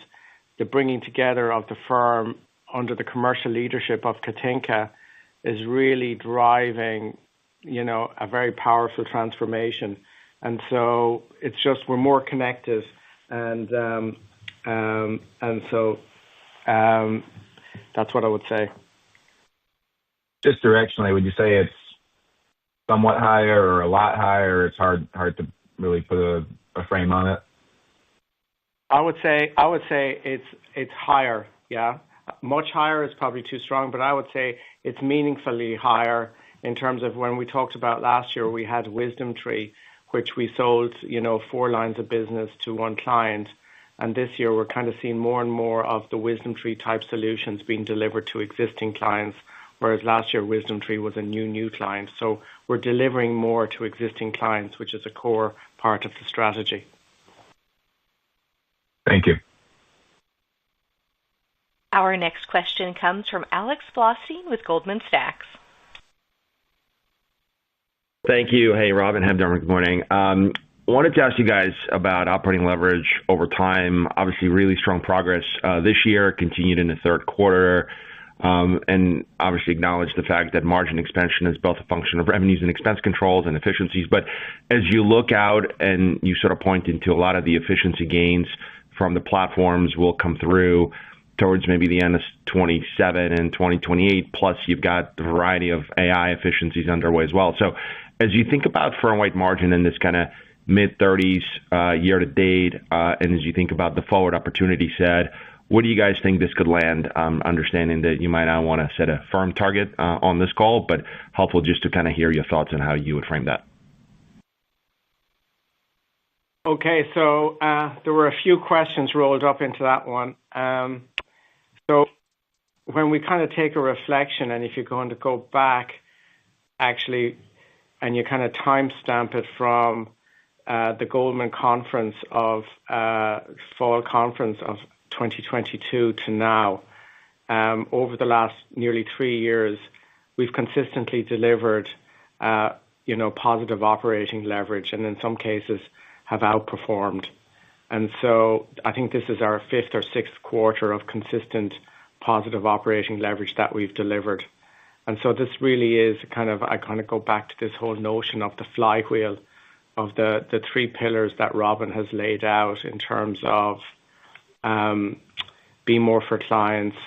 the bringing together of the firm under the commercial leadership of Katinka is really driving, a very powerful transformation. And so it's just, we're more connected. And so that's what I would say. Just directionally, would you say it's somewhat higher or a lot higher? It's hard to really put a frame on it. I would say it's higher. Yeah. Much higher is probably too strong, but I would say it's meaningfully higher in terms of when we talked about last year, we had Wisdom Tree, which we sold, 4 lines of business to one client. And this year we're kind of seeing more and more of the Wisdom Tree type solutions being delivered to existing clients, whereas last year Wisdom Tree was a new client. So we're delivering more to existing clients, which is a core part of the strategy. Thank you. Our next question comes from Alex Blostein with Goldman Sachs. Thank you. Hey, Robin, Dermot, good morning. Wanted to ask you guys about operating leverage over time. Obviously, really strong progress this year, continued in the third quarter, and obviously acknowledge the fact that margin expansion is both a function of revenues and expense controls and efficiencies. But as you look out and you sort of point into a lot of the efficiency gains from the platforms will come through towards maybe the end of 27 and 2028, plus you've got the variety of AI efficiencies underway as well. So as you think about firm-wide margin in this kind of mid-30s year to date, and as you think about the forward opportunity set, where do you guys think this could land? Understanding that you might not want to set a firm target on this call, but helpful just to kind of hear your thoughts on how you would frame that. Okay, so there were a few questions rolled up into that one. So when we kind of take a reflection, and if you're going to go back, actually, and you kind of timestamp it from the Goldman conference of fall conference of 2022 to now, over the last nearly 3 years, we've consistently delivered, positive operating leverage, and in some cases have outperformed. I think this is our fifth or sixth quarter of consistent positive operating leverage that we've delivered. This really is I go back to this whole notion of the flywheel of the three pillars that Robin has laid out in terms of be more for clients,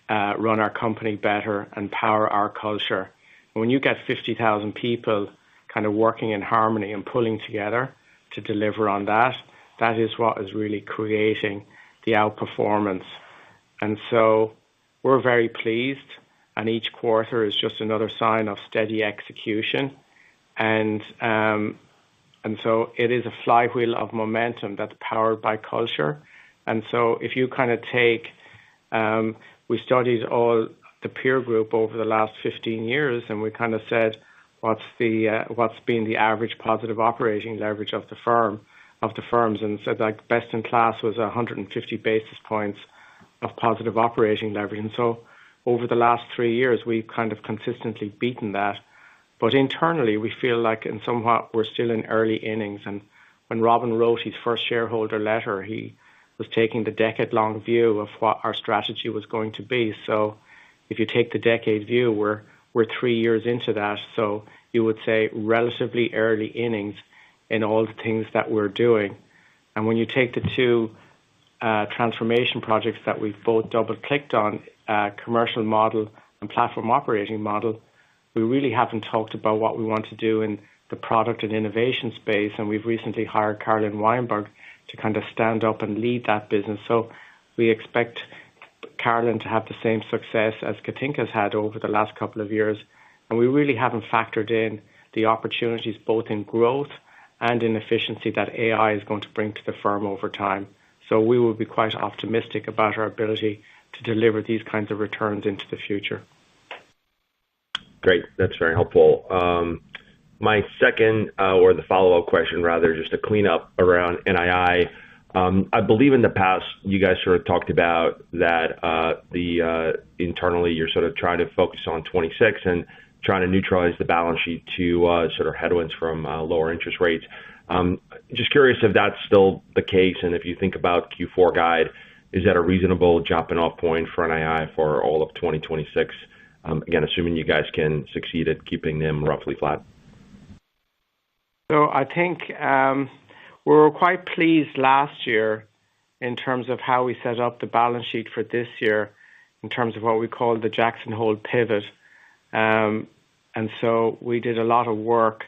run our company better, and power our culture. When you get 50,000 people kind of working in harmony and pulling together to deliver on that, that is what is really creating the outperformance. We're very pleased, and each quarter is just another sign of steady execution. It is a flywheel of momentum that's powered by culture. If you kind of take, we studied all the peer group over the last 15 years, and we kind of said, what's been the average positive operating leverage of the firms, and said like best in class was 150 basis points of positive operating leverage. Over the last 3 years, we've kind of consistently beaten that. But internally, we feel like in somewhat we're still in early innings. And when Robin wrote his first shareholder letter, he was taking the decade-long view of what our strategy was going to be. So if you take the decade view, we're 3 years into that. So you would say relatively early innings in all the things that we're doing. And when you take the two transformation projects that we've both double-clicked on, commercial model and platform operating model, we really haven't talked about what we want to do in the product and innovation space. And we've recently hired Carolyn Weinberg to kind of stand up and lead that business. So we expect Carolyn to have the same success as Katinka's had over the last couple of years. And we really haven't factored in the opportunities both in growth and in efficiency that AI is going to bring to the firm over time. So we will be quite optimistic about our ability to deliver these kinds of returns into the future. Great. That's very helpful. My second, or the follow-up question rather, just a cleanup around NII. I believe in the past, you guys sort of talked about that internally you're sort of trying to focus on 26 and trying to neutralize the balance sheet to sort of headwinds from lower interest rates. Just curious if that's still the case, and if you think about Q4 guide, is that a reasonable jumping off point for NII for all of 2026? Again, assuming you guys can succeed at keeping them roughly flat. So I think we were quite pleased last year in terms of how we set up the balance sheet for this year in terms of what we call the Jackson Hole pivot. And so we did a lot of work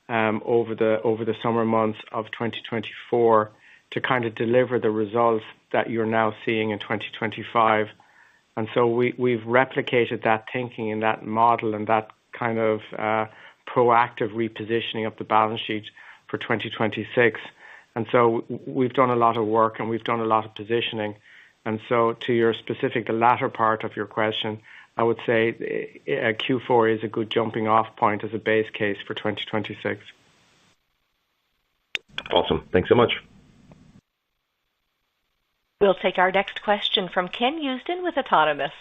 over the summer months of 2024 to kind of deliver the results that you're now seeing in 2025. And so we've replicated that thinking and that model and that kind of proactive repositioning of the balance sheet for 2026. And so we've done a lot of work and we've done a lot of positioning. And so to your specific, the latter part of your question, I would say Q4 is a good jumping off point as a base case for 2026. Awesome. Thanks so much. We'll take our next question from Ken Usdin with Autonomous.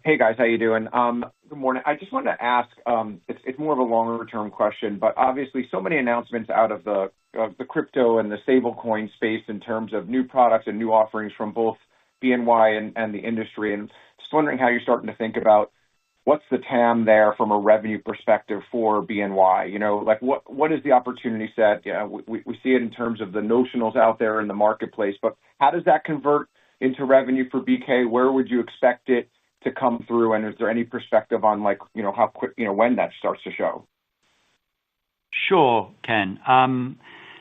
Hey guys, how you doing? Good morning. I just wanted to ask, it's more of a longer term question, but obviously so many announcements out of the crypto and the stablecoin space in terms of new products and new offerings from both BNY and the industry. And just wondering how you're starting to think about what's the TAM there from a revenue perspective for BNY? You know, like what is the opportunity set? Yeah, we see it in terms of the notionals out there in the marketplace, but how does that convert into revenue for BK? Where would you expect it to come through? And is there any perspective on like, you know, how quick, you know, when that starts to show? Sure, Ken.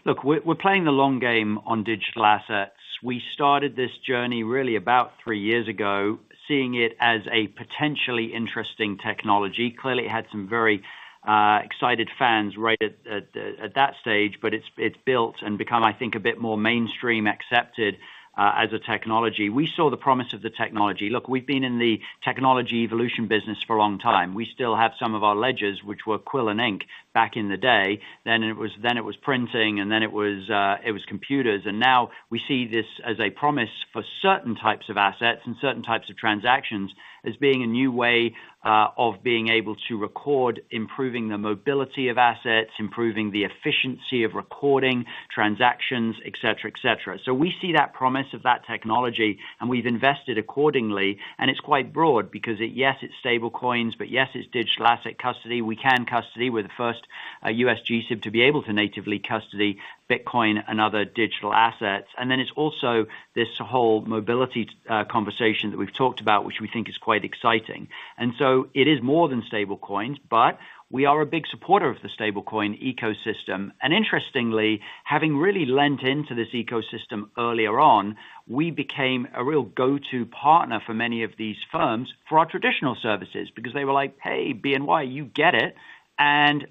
Look, we're playing the long game on digital assets. We started this journey really about 3 years ago, seeing it as a potentially interesting technology. Clearly, it had some very excited fans right at that stage, but it's built and become, I think, a bit more mainstream accepted as a technology. We saw the promise of the technology. Look, we've been in the technology evolution business for a long time. We still have some of our ledgers, which were quill and ink back in the day. Then it was printing, and then it was computers. And now we see this as a promise for certain types of assets and certain types of transactions as being a new way of being able to record, improving the mobility of assets, improving the efficiency of recording transactions, et cetera, et cetera. So we see that promise of that technology, and we've invested accordingly. And it's quite broad because, yes, it's stable coins, but yes, it's digital asset custody. We can custody. We're the first US GSIB to be able to natively custody Bitcoin and other digital assets. And then it's also this whole mobility conversation that we've talked about, which we think is quite exciting. And so it is more than stable coins, but we are a big supporter of the stablecoin ecosystem. And interestingly, having really lent into this ecosystem earlier on, we became a real go-to partner for many of these firms for our traditional services because they were like, hey, BNY, you get it. And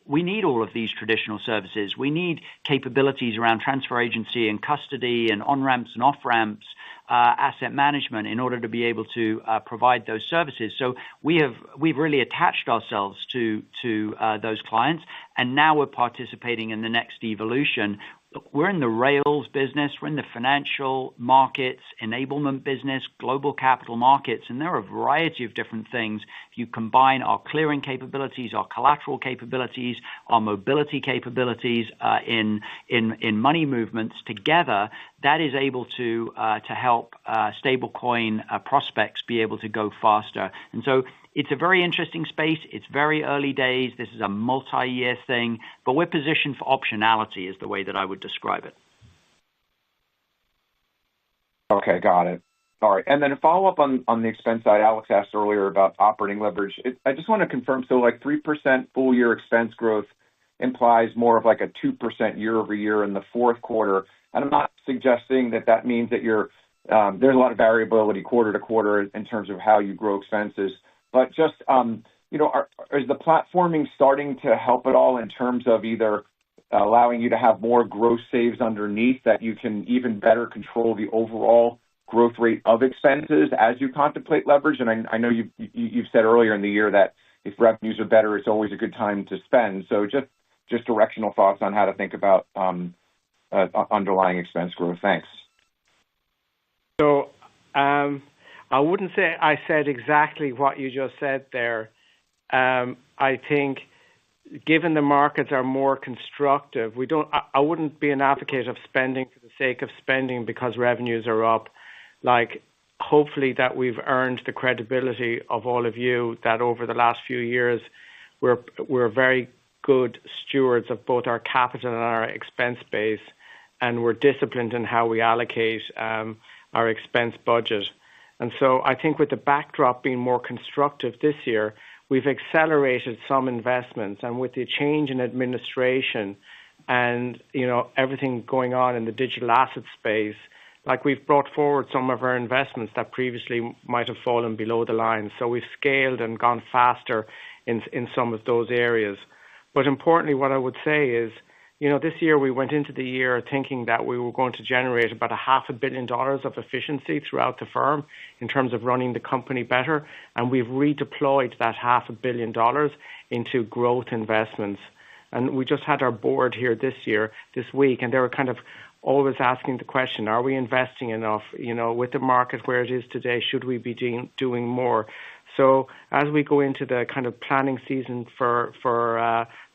we need all of these traditional services. We need capabilities around transfer agency and custody and on-ramps and off-ramps, asset management in order to be able to provide those services. So we've really attached ourselves to those clients, and now we're participating in the next evolution. Look, we're in the rails business, we're in the financial markets, enablement business, global capital markets, and there are a variety of different things. If you combine our clearing capabilities, our collateral capabilities, our mobility capabilities in money movements together, that is able to help stablecoin prospects be able to go faster. And so it's a very interesting space. It's very early days. This is a multi-year thing, but we're positioned for optionality is the way that I would describe it. Okay, got it. All right. And then a follow-up on the expense side, Alex asked earlier about operating leverage. I just want to confirm, so like 3% full year expense growth implies more of like a 2% year over year in the fourth quarter. And I'm not suggesting that means that there's a lot of variability quarter to quarter in terms of how you grow expenses. But just, is the platforming starting to help at all in terms of either allowing you to have more gross saves underneath that you can even better control the overall growth rate of expenses as you contemplate leverage? And I know you've said earlier in the year that if revenues are better, it's always a good time to spend. So just directional thoughts on how to think about underlying expense growth. Thanks. So I wouldn't say I said exactly what you just said there. I think given the markets are more constructive, I wouldn't be an advocate of spending for the sake of spending because revenues are up. Like, hopefully that we've earned the credibility of all of you that over the last few years, we're very good stewards of both our capital and our expense base, and we're disciplined in how we allocate our expense budget. And so I think with the backdrop being more constructive this year, we've accelerated some investments, and with the change in administration and everything going on in the digital asset space, like we've brought forward some of our investments that previously might have fallen below the line. So we've scaled and gone faster in some of those areas. But importantly, what I would say is, this year we went into the year thinking that we were going to generate about $500 million of efficiency throughout the firm in terms of running the company better. And we've redeployed that $500 million into growth investments. And we just had our board here this week, and they were kind of always asking the question, are we investing enough? With the market where it is today, should we be doing more? So as we go into the kind of planning season for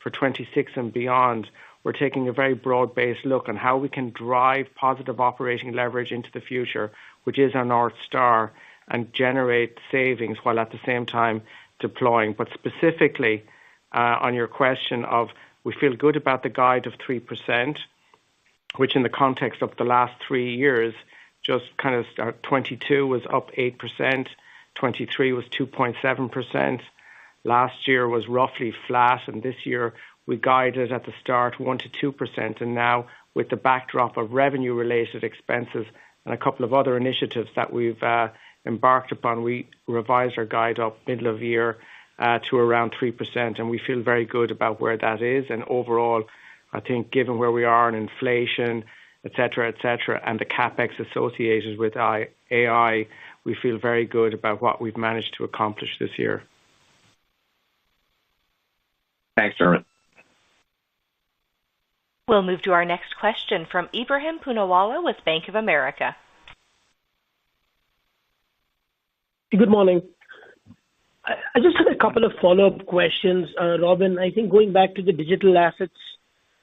26 and beyond, we're taking a very broad-based look on how we can drive positive operating leverage into the future, which is our North Star, and generate savings while at the same time deploying. But specifically on your question of, we feel good about the guide of 3%, which in the context of the last 3 years, just kind of 22 was up 8%, 23 was 2.7%. Last year was roughly flat, and this year we guided at the start 1% to 2%, and now with the backdrop of revenue-related expenses and a couple of other initiatives that we've embarked upon, we revised our guide up middle of year to around 3%, and we feel very good about where that is. And overall, I think given where we are in inflation, et cetera, and the CapEx associated with AI, we feel very good about what we've managed to accomplish this year. Thanks, Dermot. We'll move to our next question from Ebrahim Poonawala with Bank of America. Good morning. I just had a couple of follow-up questions, Robin. I think going back to the digital assets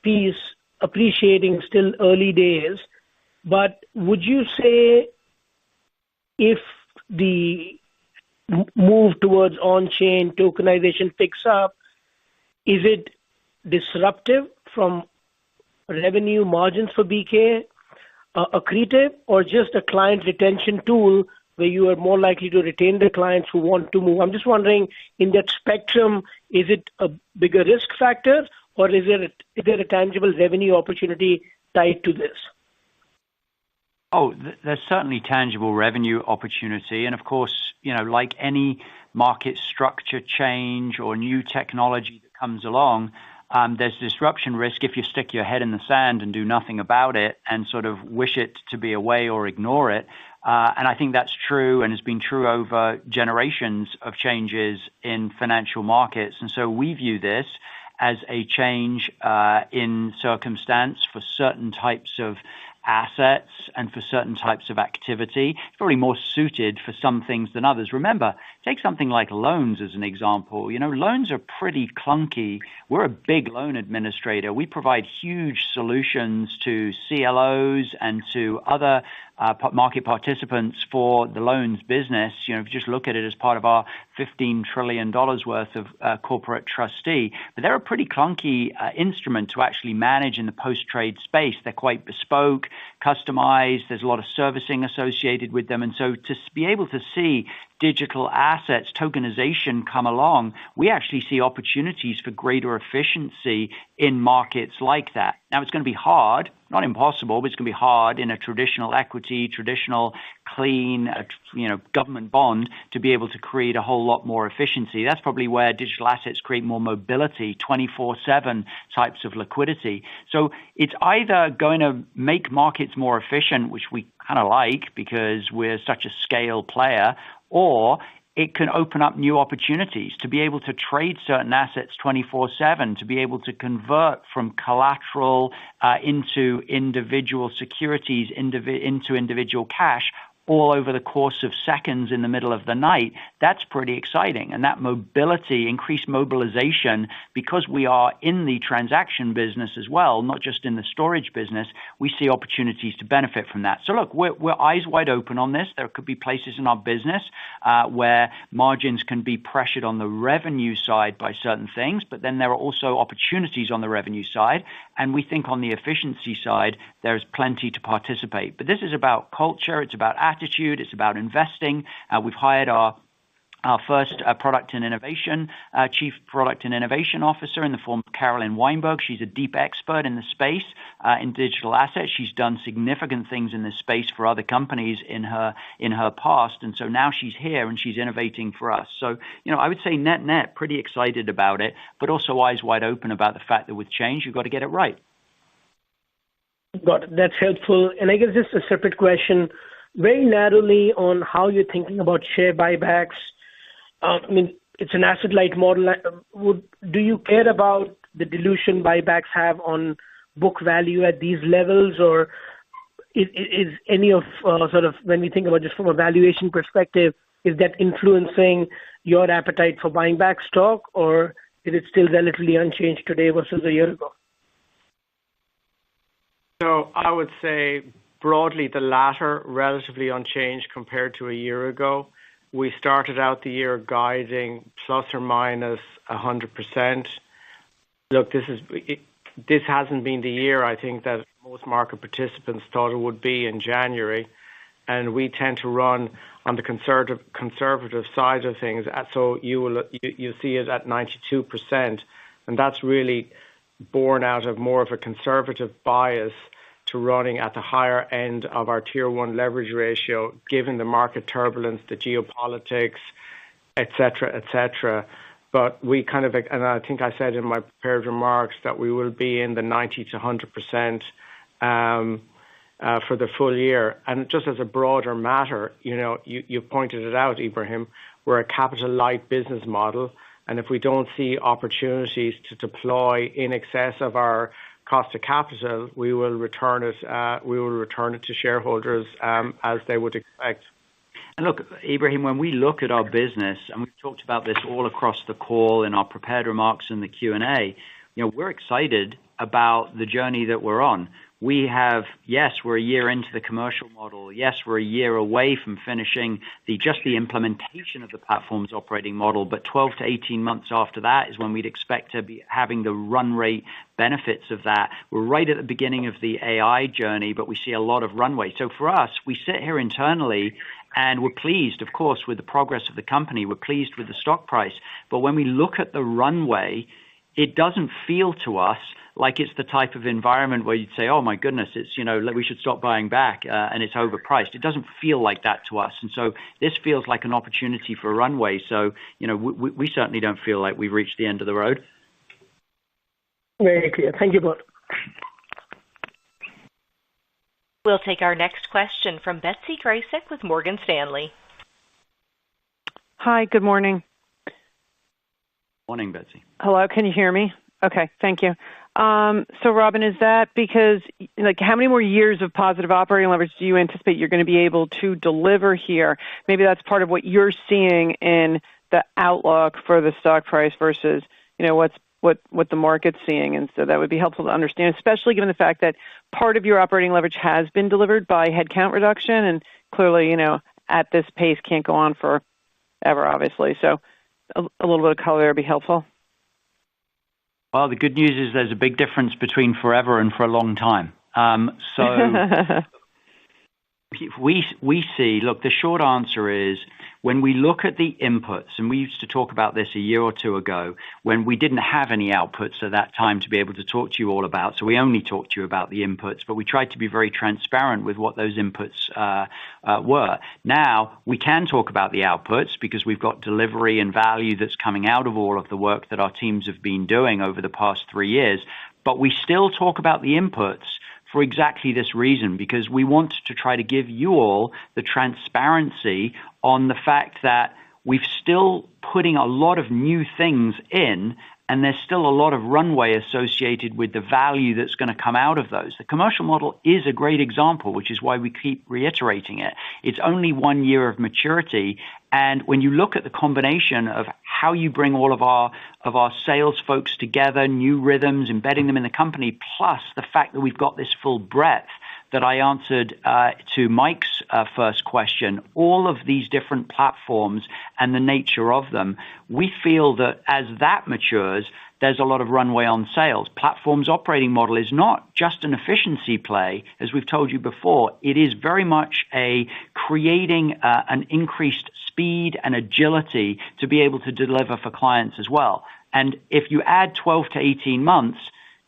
piece, appreciating still early days, but would you say if the move towards on-chain tokenization picks up, is it disruptive from revenue margins for BK, accretive, or just a client retention tool where you are more likely to retain the clients who want to move? I'm just wondering, in that spectrum, is it a bigger risk factor, or is there a tangible revenue opportunity tied to this? Oh, there's certainly tangible revenue opportunity. And of course, like any market structure change or new technology that comes along, there's disruption risk if you stick your head in the sand and do nothing about it and sort of wish it to be away or ignore it. And I think that's true and has been true over generations of changes in financial markets. And so we view this as a change in circumstance for certain types of assets and for certain types of activity. It's probably more suited for some things than others. Remember, take something like loans as an example. Loans are pretty clunky. We're a big loan administrator. We provide huge solutions to CLOs and to other market participants for the loans business. If you just look at it as part of our $15 trillion worth of corporate trustee, but they're a pretty clunky instrument to actually manage in the post-trade space. They're quite bespoke, customized. There's a lot of servicing associated with them. And so to be able to see digital assets, tokenization come along, we actually see opportunities for greater efficiency in markets like that. Now, it's going to be hard, not impossible, but it's going to be hard in a traditional equity, traditional clean, government bond to be able to create a whole lot more efficiency. That's probably where digital assets create more mobility, 24/7 types of liquidity. So it's either going to make markets more efficient, which we kind of like because we're such a scale player, or it can open up new opportunities to be able to trade certain assets 24/7, to be able to convert from collateral into individual securities, into individual cash, all over the course of seconds in the middle of the night. That's pretty exciting. And that mobility, increased mobilization, because we are in the transaction business as well, not just in the storage business, we see opportunities to benefit from that. So look, we're eyes wide open on this. There could be places in our business where margins can be pressured on the revenue side by certain things, but then there are also opportunities on the revenue side. And we think on the efficiency side, there's plenty to participate. But this is about culture. It's about attitude. It's about investing. We've hired our first product and innovation, chief product and innovation officer in the form of Carolyn Weinberg. She's a deep expert in the space in digital assets. She's done significant things in this space for other companies in her past. And so now she's here and she's innovating for us. So, I would say net, pretty excited about it, but also eyes wide open about the fact that with change, you've got to get it right. Got it. That's helpful. And I guess just a separate question, very narrowly on how you're thinking about share buybacks. It's an asset-light model. Do you care about the dilution buybacks have on book value at these levels, or is any of sort of, when we think about just from a valuation perspective, is that influencing your appetite for buying back stock, or is it still relatively unchanged today versus a year ago? So I would say broadly the latter, relatively unchanged compared to a year ago. We started out the year guiding plus or minus 100%. Look, this hasn't been the year I think that most market participants thought it would be in January, and we tend to run on the conservative side of things. So you see it at 92%, and that's really born out of more of a conservative bias to running at the higher end of our tier one leverage ratio, given the market turbulence, the geopolitics, et cetera. But we kind of, and I think I said in my prepared remarks that we will be in the 90 to 100% for the full year. And just as a broader matter, you pointed it out, Ibrahim, we're a capital light business model. And if we don't see opportunities to deploy in excess of our cost of capital, we will return it to shareholders as they would expect. Look, Ibrahim, when we look at our business, and we've talked about this all across the call in our prepared remarks in the Q&A, we're excited about the journey that we're on. Yes, we're a year into the commercial model. Yes, we're a year away from finishing just the implementation of the platform's operating model, but 12 to 18 months after that is when we'd expect to be having the run rate benefits of that. We're right at the beginning of the AI journey, but we see a lot of runway. So for us, we sit here internally and we're pleased, of course, with the progress of the company. We're pleased with the stock price. But when we look at the runway, it doesn't feel to us like it's the type of environment where you'd say, oh my goodness, it's, we should stop buying back and it's overpriced. It doesn't feel like that to us. And so this feels like an opportunity for a runway. So, we certainly don't feel like we've reached the end of the road. Very clear. Thank you both. We'll take our next question from Betsy Graseck with Morgan Stanley. Hi, good morning. Morning, Betsy. Hello, can you hear me? Okay, thank you. So Robin, is that because, how many more years of positive operating leverage do you anticipate you're going to be able to deliver here? Maybe that's part of what you're seeing in the outlook for the stock price versus, what the market's seeing. And so that would be helpful to understand, especially given the fact that part of your operating leverage has been delivered by headcount reduction and clearly, at this pace can't go on forever, obviously. So a little bit of color there would be helpful. Well, the good news is there's a big difference between forever and for a long time. We see, look, the short answer is when we look at the inputs, and we used to talk about this a year or two ago, when we didn't have any outputs at that time to be able to talk to you all about. So we only talked to you about the inputs, but we tried to be very transparent with what those inputs were. Now we can talk about the outputs because we've got delivery and value that's coming out of all of the work that our teams have been doing over the past 3 years. But we still talk about the inputs for exactly this reason, because we want to try to give you all the transparency on the fact that we've still putting a lot of new things in, and there's still a lot of runway associated with the value that's going to come out of those. The commercial model is a great example, which is why we keep reiterating it. It's only 1 year of maturity. And when you look at the combination of how you bring all of our sales folks together, new rhythms, embedding them in the company, plus the fact that we've got this full breadth that I answered to Mike's first question, all of these different platforms and the nature of them, we feel that as that matures, there's a lot of runway on sales. Platform's operating model is not just an efficiency play, as we've told you before. It is very much a creating an increased speed and agility to be able to deliver for clients as well. And if you add 12 to 18 months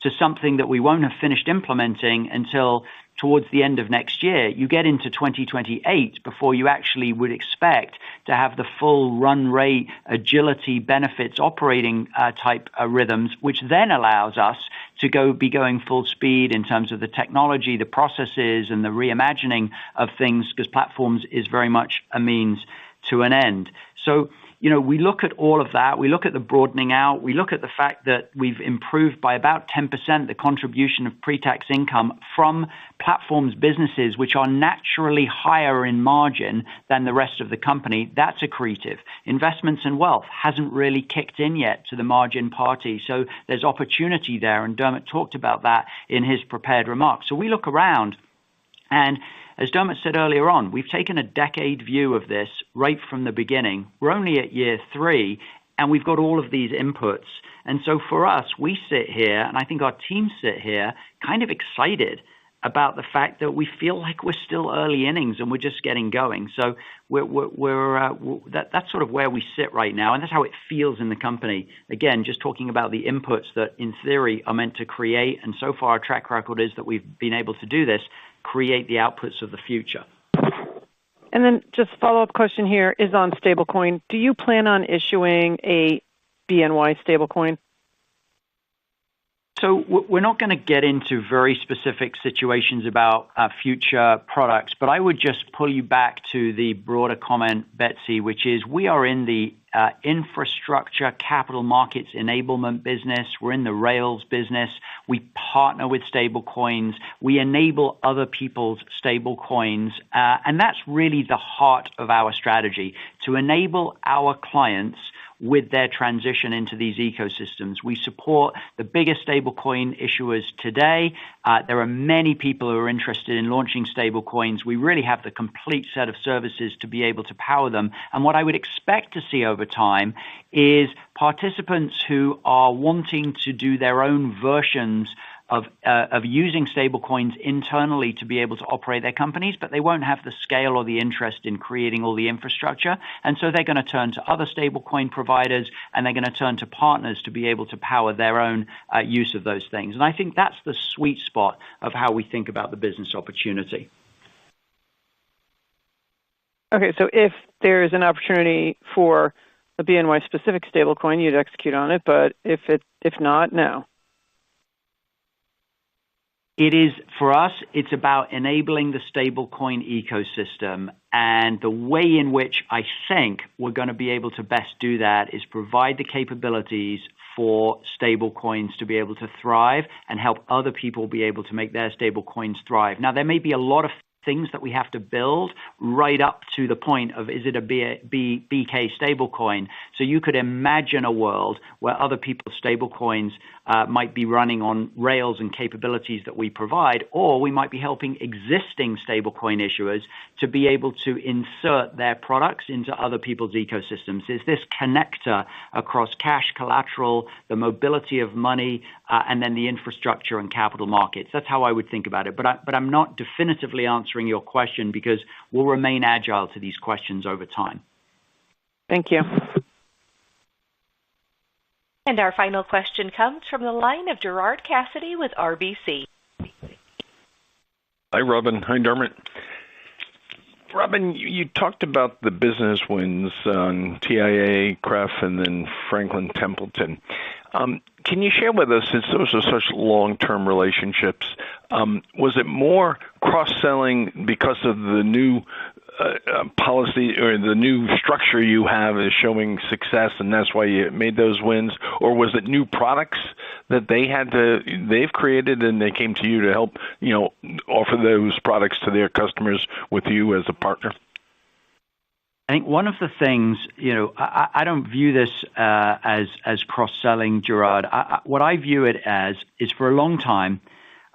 to something that we won't have finished implementing until towards the end of next year, you get into 2028 before you actually would expect to have the full run rate, agility, benefits, operating type rhythms, which then allows us to be going full speed in terms of the technology, the processes, and the reimagining of things, because platforms is very much a means to an end. So, we look at all of that. We look at the broadening out. We look at the fact that we've improved by about 10% the contribution of pre-tax income from platforms businesses, which are naturally higher in margin than the rest of the company. That's accretive. Investments and wealth hasn't really kicked in yet to the margin party. So there's opportunity there. And Dermot talked about that in his prepared remarks. So we look around, and as Dermot said earlier on, we've taken a decade view of this right from the beginning. We're only at year 3, and we've got all of these inputs. And so for us, we sit here, and I think our team sit here, kind of excited about the fact that we feel like we're still early innings and we're just getting going. So that's sort of where we sit right now, and that's how it feels in the company. Again, just talking about the inputs that in theory are meant to create, and so far our track record is that we've been able to do this, create the outputs of the future. And then just follow-up question here is on stablecoin. Do you plan on issuing a BNY stablecoin? So we're not going to get into very specific situations about future products, but I would just pull you back to the broader comment, Betsy, which is we are in the infrastructure capital markets enablement business. We're in the rails business. We partner with stablecoins. We enable other people's stablecoins. And that's really the heart of our strategy, to enable our clients with their transition into these ecosystems. We support the biggest stablecoin issuers today. There are many people who are interested in launching stablecoins. We really have the complete set of services to be able to power them. And what I would expect to see over time is participants who are wanting to do their own versions of using stablecoins internally to be able to operate their companies, but they won't have the scale or the interest in creating all the infrastructure. And so they're going to turn to other stablecoin providers, and they're going to turn to partners to be able to power their own use of those things. And I think that's the sweet spot of how we think about the business opportunity. Okay, so if there is an opportunity for a BNY specific stablecoin, you'd execute on it, but if not, no. It is, for us, it's about enabling the stablecoin ecosystem. And the way in which I think we're going to be able to best do that is provide the capabilities for stablecoins to be able to thrive and help other people be able to make their stablecoins thrive. Now, there may be a lot of things that we have to build right up to the point of, is it a BK stablecoin? So you could imagine a world where other people's stablecoins might be running on rails and capabilities that we provide, or we might be helping existing stablecoin issuers to be able to insert their products into other people's ecosystems. It's this connector across cash, collateral, the mobility of money, and then the infrastructure and capital markets. That's how I would think about it. But I'm not definitively answering your question because we'll remain agile to these questions over time. Thank you. And our final question comes from the line of Gerard Cassidy with RBC. Hi, Robin. Hi, Dermot. Robin, you talked about the business wins on TIA, CREF, and then Franklin Templeton. Can you share with us, since those are such long-term relationships, was it more cross-selling because of the new policy or the new structure you have is showing success and that's why you made those wins? Or was it new products that they've created and they came to you to help, offer those products to their customers with you as a partner? I think one of the things, I don't view this as cross-selling, Gerard. What I view it as is, for a long time,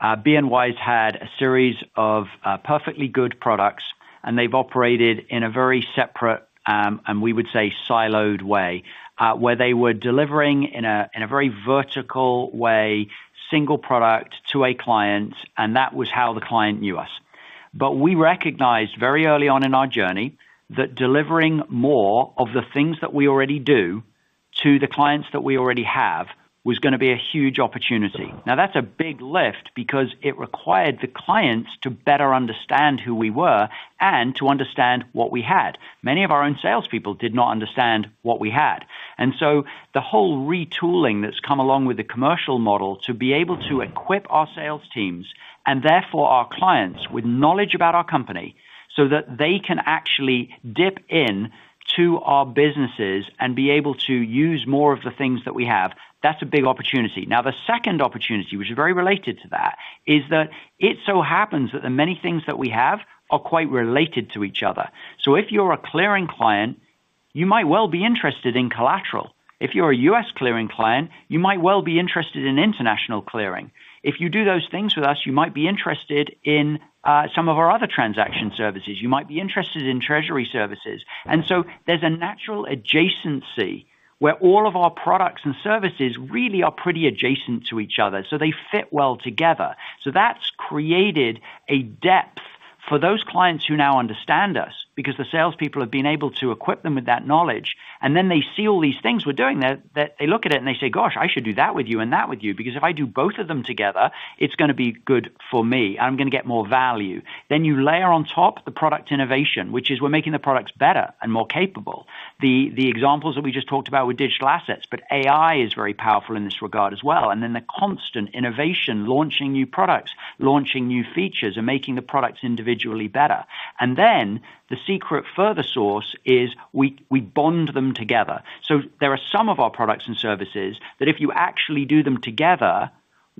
BNY's had a series of perfectly good products, and they've operated in a very separate and we would say siloed way, where they were delivering in a very vertical way, single product to a client, and that was how the client knew us. But we recognized very early on in our journey that delivering more of the things that we already do to the clients that we already have was going to be a huge opportunity. Now, that's a big lift because it required the clients to better understand who we were and to understand what we had. Many of our own salespeople did not understand what we had. And so the whole retooling that's come along with the commercial model to be able to equip our sales teams and therefore our clients with knowledge about our company so that they can actually dip in to our businesses and be able to use more of the things that we have, that's a big opportunity. Now, the second opportunity, which is very related to that, is that it so happens that the many things that we have are quite related to each other. So if you're a clearing client, you might well be interested in collateral. If you're a U.S. clearing client, you might well be interested in international clearing. If you do those things with us, you might be interested in some of our other transaction services. You might be interested in treasury services. And so there's a natural adjacency where all of our products and services really are pretty adjacent to each other. So they fit well together. So that's created a depth for those clients who now understand us, because the salespeople have been able to equip them with that knowledge. And then they see all these things we're doing that they look at it and they say, gosh, I should do that with you and that with you, because if I do both of them together, it's going to be good for me. I'm going to get more value. Then you layer on top the product innovation, which is we're making the products better and more capable. The examples that we just talked about with digital assets, but AI is very powerful in this regard as well. And then the constant innovation, launching new products, launching new features, and making the products individually better. And then the secret further sauce is we bond them together. So there are some of our products and services that if you actually do them together,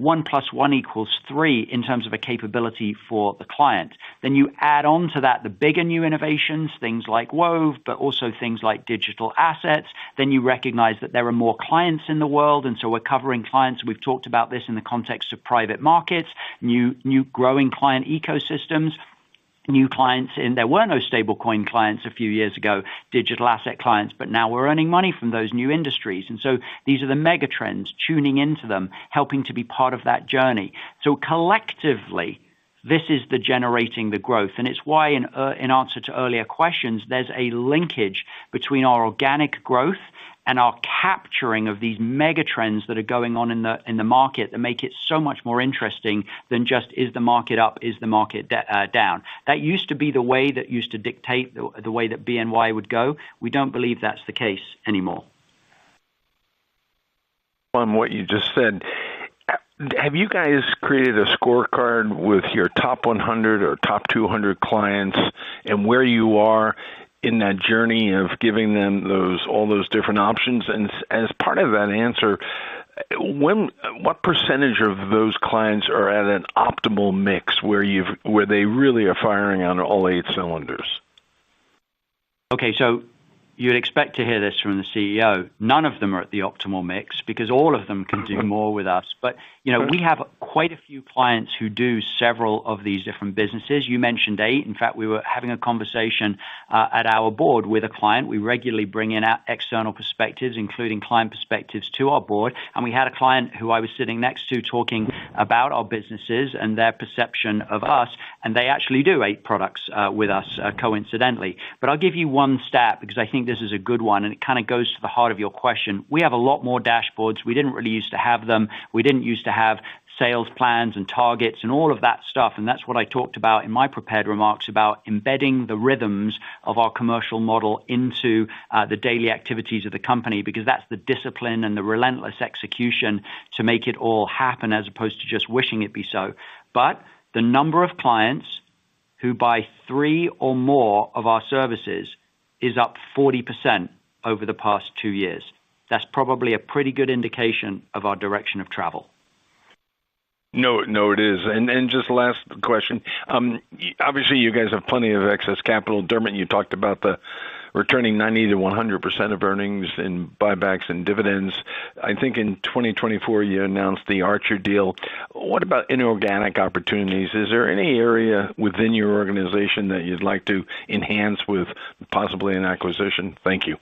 1 + 1 = 3 in terms of a capability for the client. Then you add on to that the bigger new innovations, things like Wove, but also things like digital assets. Then you recognize that there are more clients in the world, and so we're covering clients. We've talked about this in the context of private markets, new growing client ecosystems. New clients in, there were no stablecoin clients a few years ago, digital asset clients, but now we're earning money from those new industries. And so these are the mega trends, tuning into them, helping to be part of that journey. So collectively, this is the generating the growth. And it's why in answer to earlier questions, there's a linkage between our organic growth and our capturing of these mega trends that are going on in the market that make it so much more interesting than just, is the market up, is the market down? That used to be the way that used to dictate the way that BNY would go. We don't believe that's the case anymore. On what you just said, have you guys created a scorecard with your top 100 or top 200 clients and where you are in that journey of giving them all those different options? And as part of that answer, what percentage of those clients are at an optimal mix where they really are firing on all 8 cylinders? Okay, so you'd expect to hear this from the CEO. None of them are at the optimal mix because all of them can do more with us. But, we have quite a few clients who do several of these different businesses. You mentioned 8. In fact, we were having a conversation at our board with a client. We regularly bring in external perspectives, including client perspectives, to our board. And we had a client who I was sitting next to talking about our businesses and their perception of us. And they actually do 8 products with us, coincidentally. But I'll give you one stat because I think this is a good one, and it kind of goes to the heart of your question. We have a lot more dashboards. We didn't really used to have them. We didn't used to have sales plans and targets and all of that stuff. And that's what I talked about in my prepared remarks about embedding the rhythms of our commercial model into the daily activities of the company, because that's the discipline and the relentless execution to make it all happen as opposed to just wishing it be so. But the number of clients who buy 3 or more of our services is up 40% over the past 2 years. That's probably a pretty good indication of our direction of travel. No, it is. And just last question. Obviously, you guys have plenty of excess capital. Dermot, you talked about the returning 90 to 100% of earnings in buybacks and dividends. I think in 2024, you announced the Archer deal. What about inorganic opportunities? Is there any area within your organization that you'd like to enhance with possibly an acquisition? Thank you.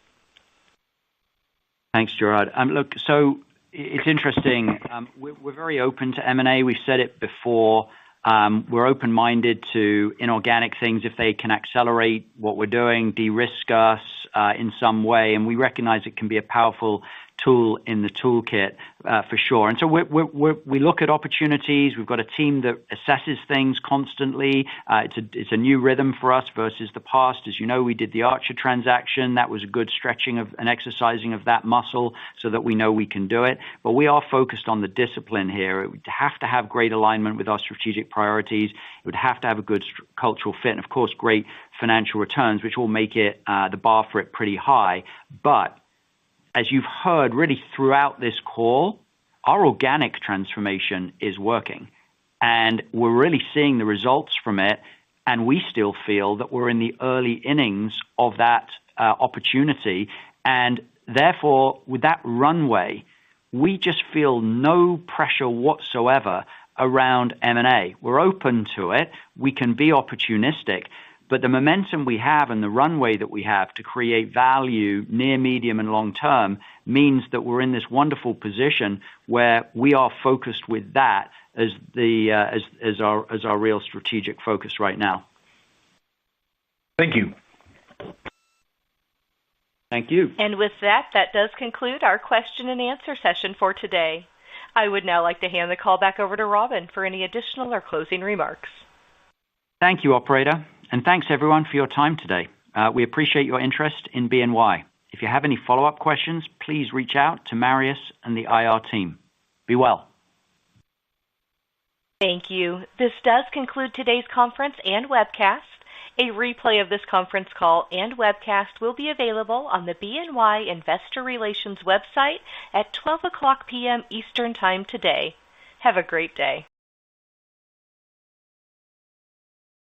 Thanks, Gerard. Look, so it's interesting. We're very open to M&A. We've said it before. We're open-minded to inorganic things if they can accelerate what we're doing, de-risk us in some way, and we recognize it can be a powerful tool in the toolkit for sure. And so we look at opportunities. We've got a team that assesses things constantly. It's a new rhythm for us versus the past. As you know, we did the Archer transaction. That was a good stretching of and exercising of that muscle so that we know we can do it. But we are focused on the discipline here. It would have to have great alignment with our strategic priorities. It would have to have a good cultural fit and, of course, great financial returns, which will make it the bar for it pretty high. But as you've heard really throughout this call, our organic transformation is working, and we're really seeing the results from it, and we still feel that we're in the early innings of that opportunity, and therefore, with that runway, we just feel no pressure whatsoever around M&A. We're open to it. We can be opportunistic, but the momentum we have and the runway that we have to create value near, medium, and long term means that we're in this wonderful position where we are focused with that as our real strategic focus right now. Thank you. Thank you. And with that does conclude our question and answer session for today. I would now like to hand the call back over to Robin for any additional or closing remarks. Thank you, operator. And thanks, everyone, for your time today. We appreciate your interest in BNY. If you have any follow-up questions, please reach out to Marius and the IR team. Be well. Thank you. This does conclude today's conference and webcast. A replay of this conference call and webcast will be available on the BNY Investor Relations website at 12:00 p.m. Eastern Time today. Have a great day.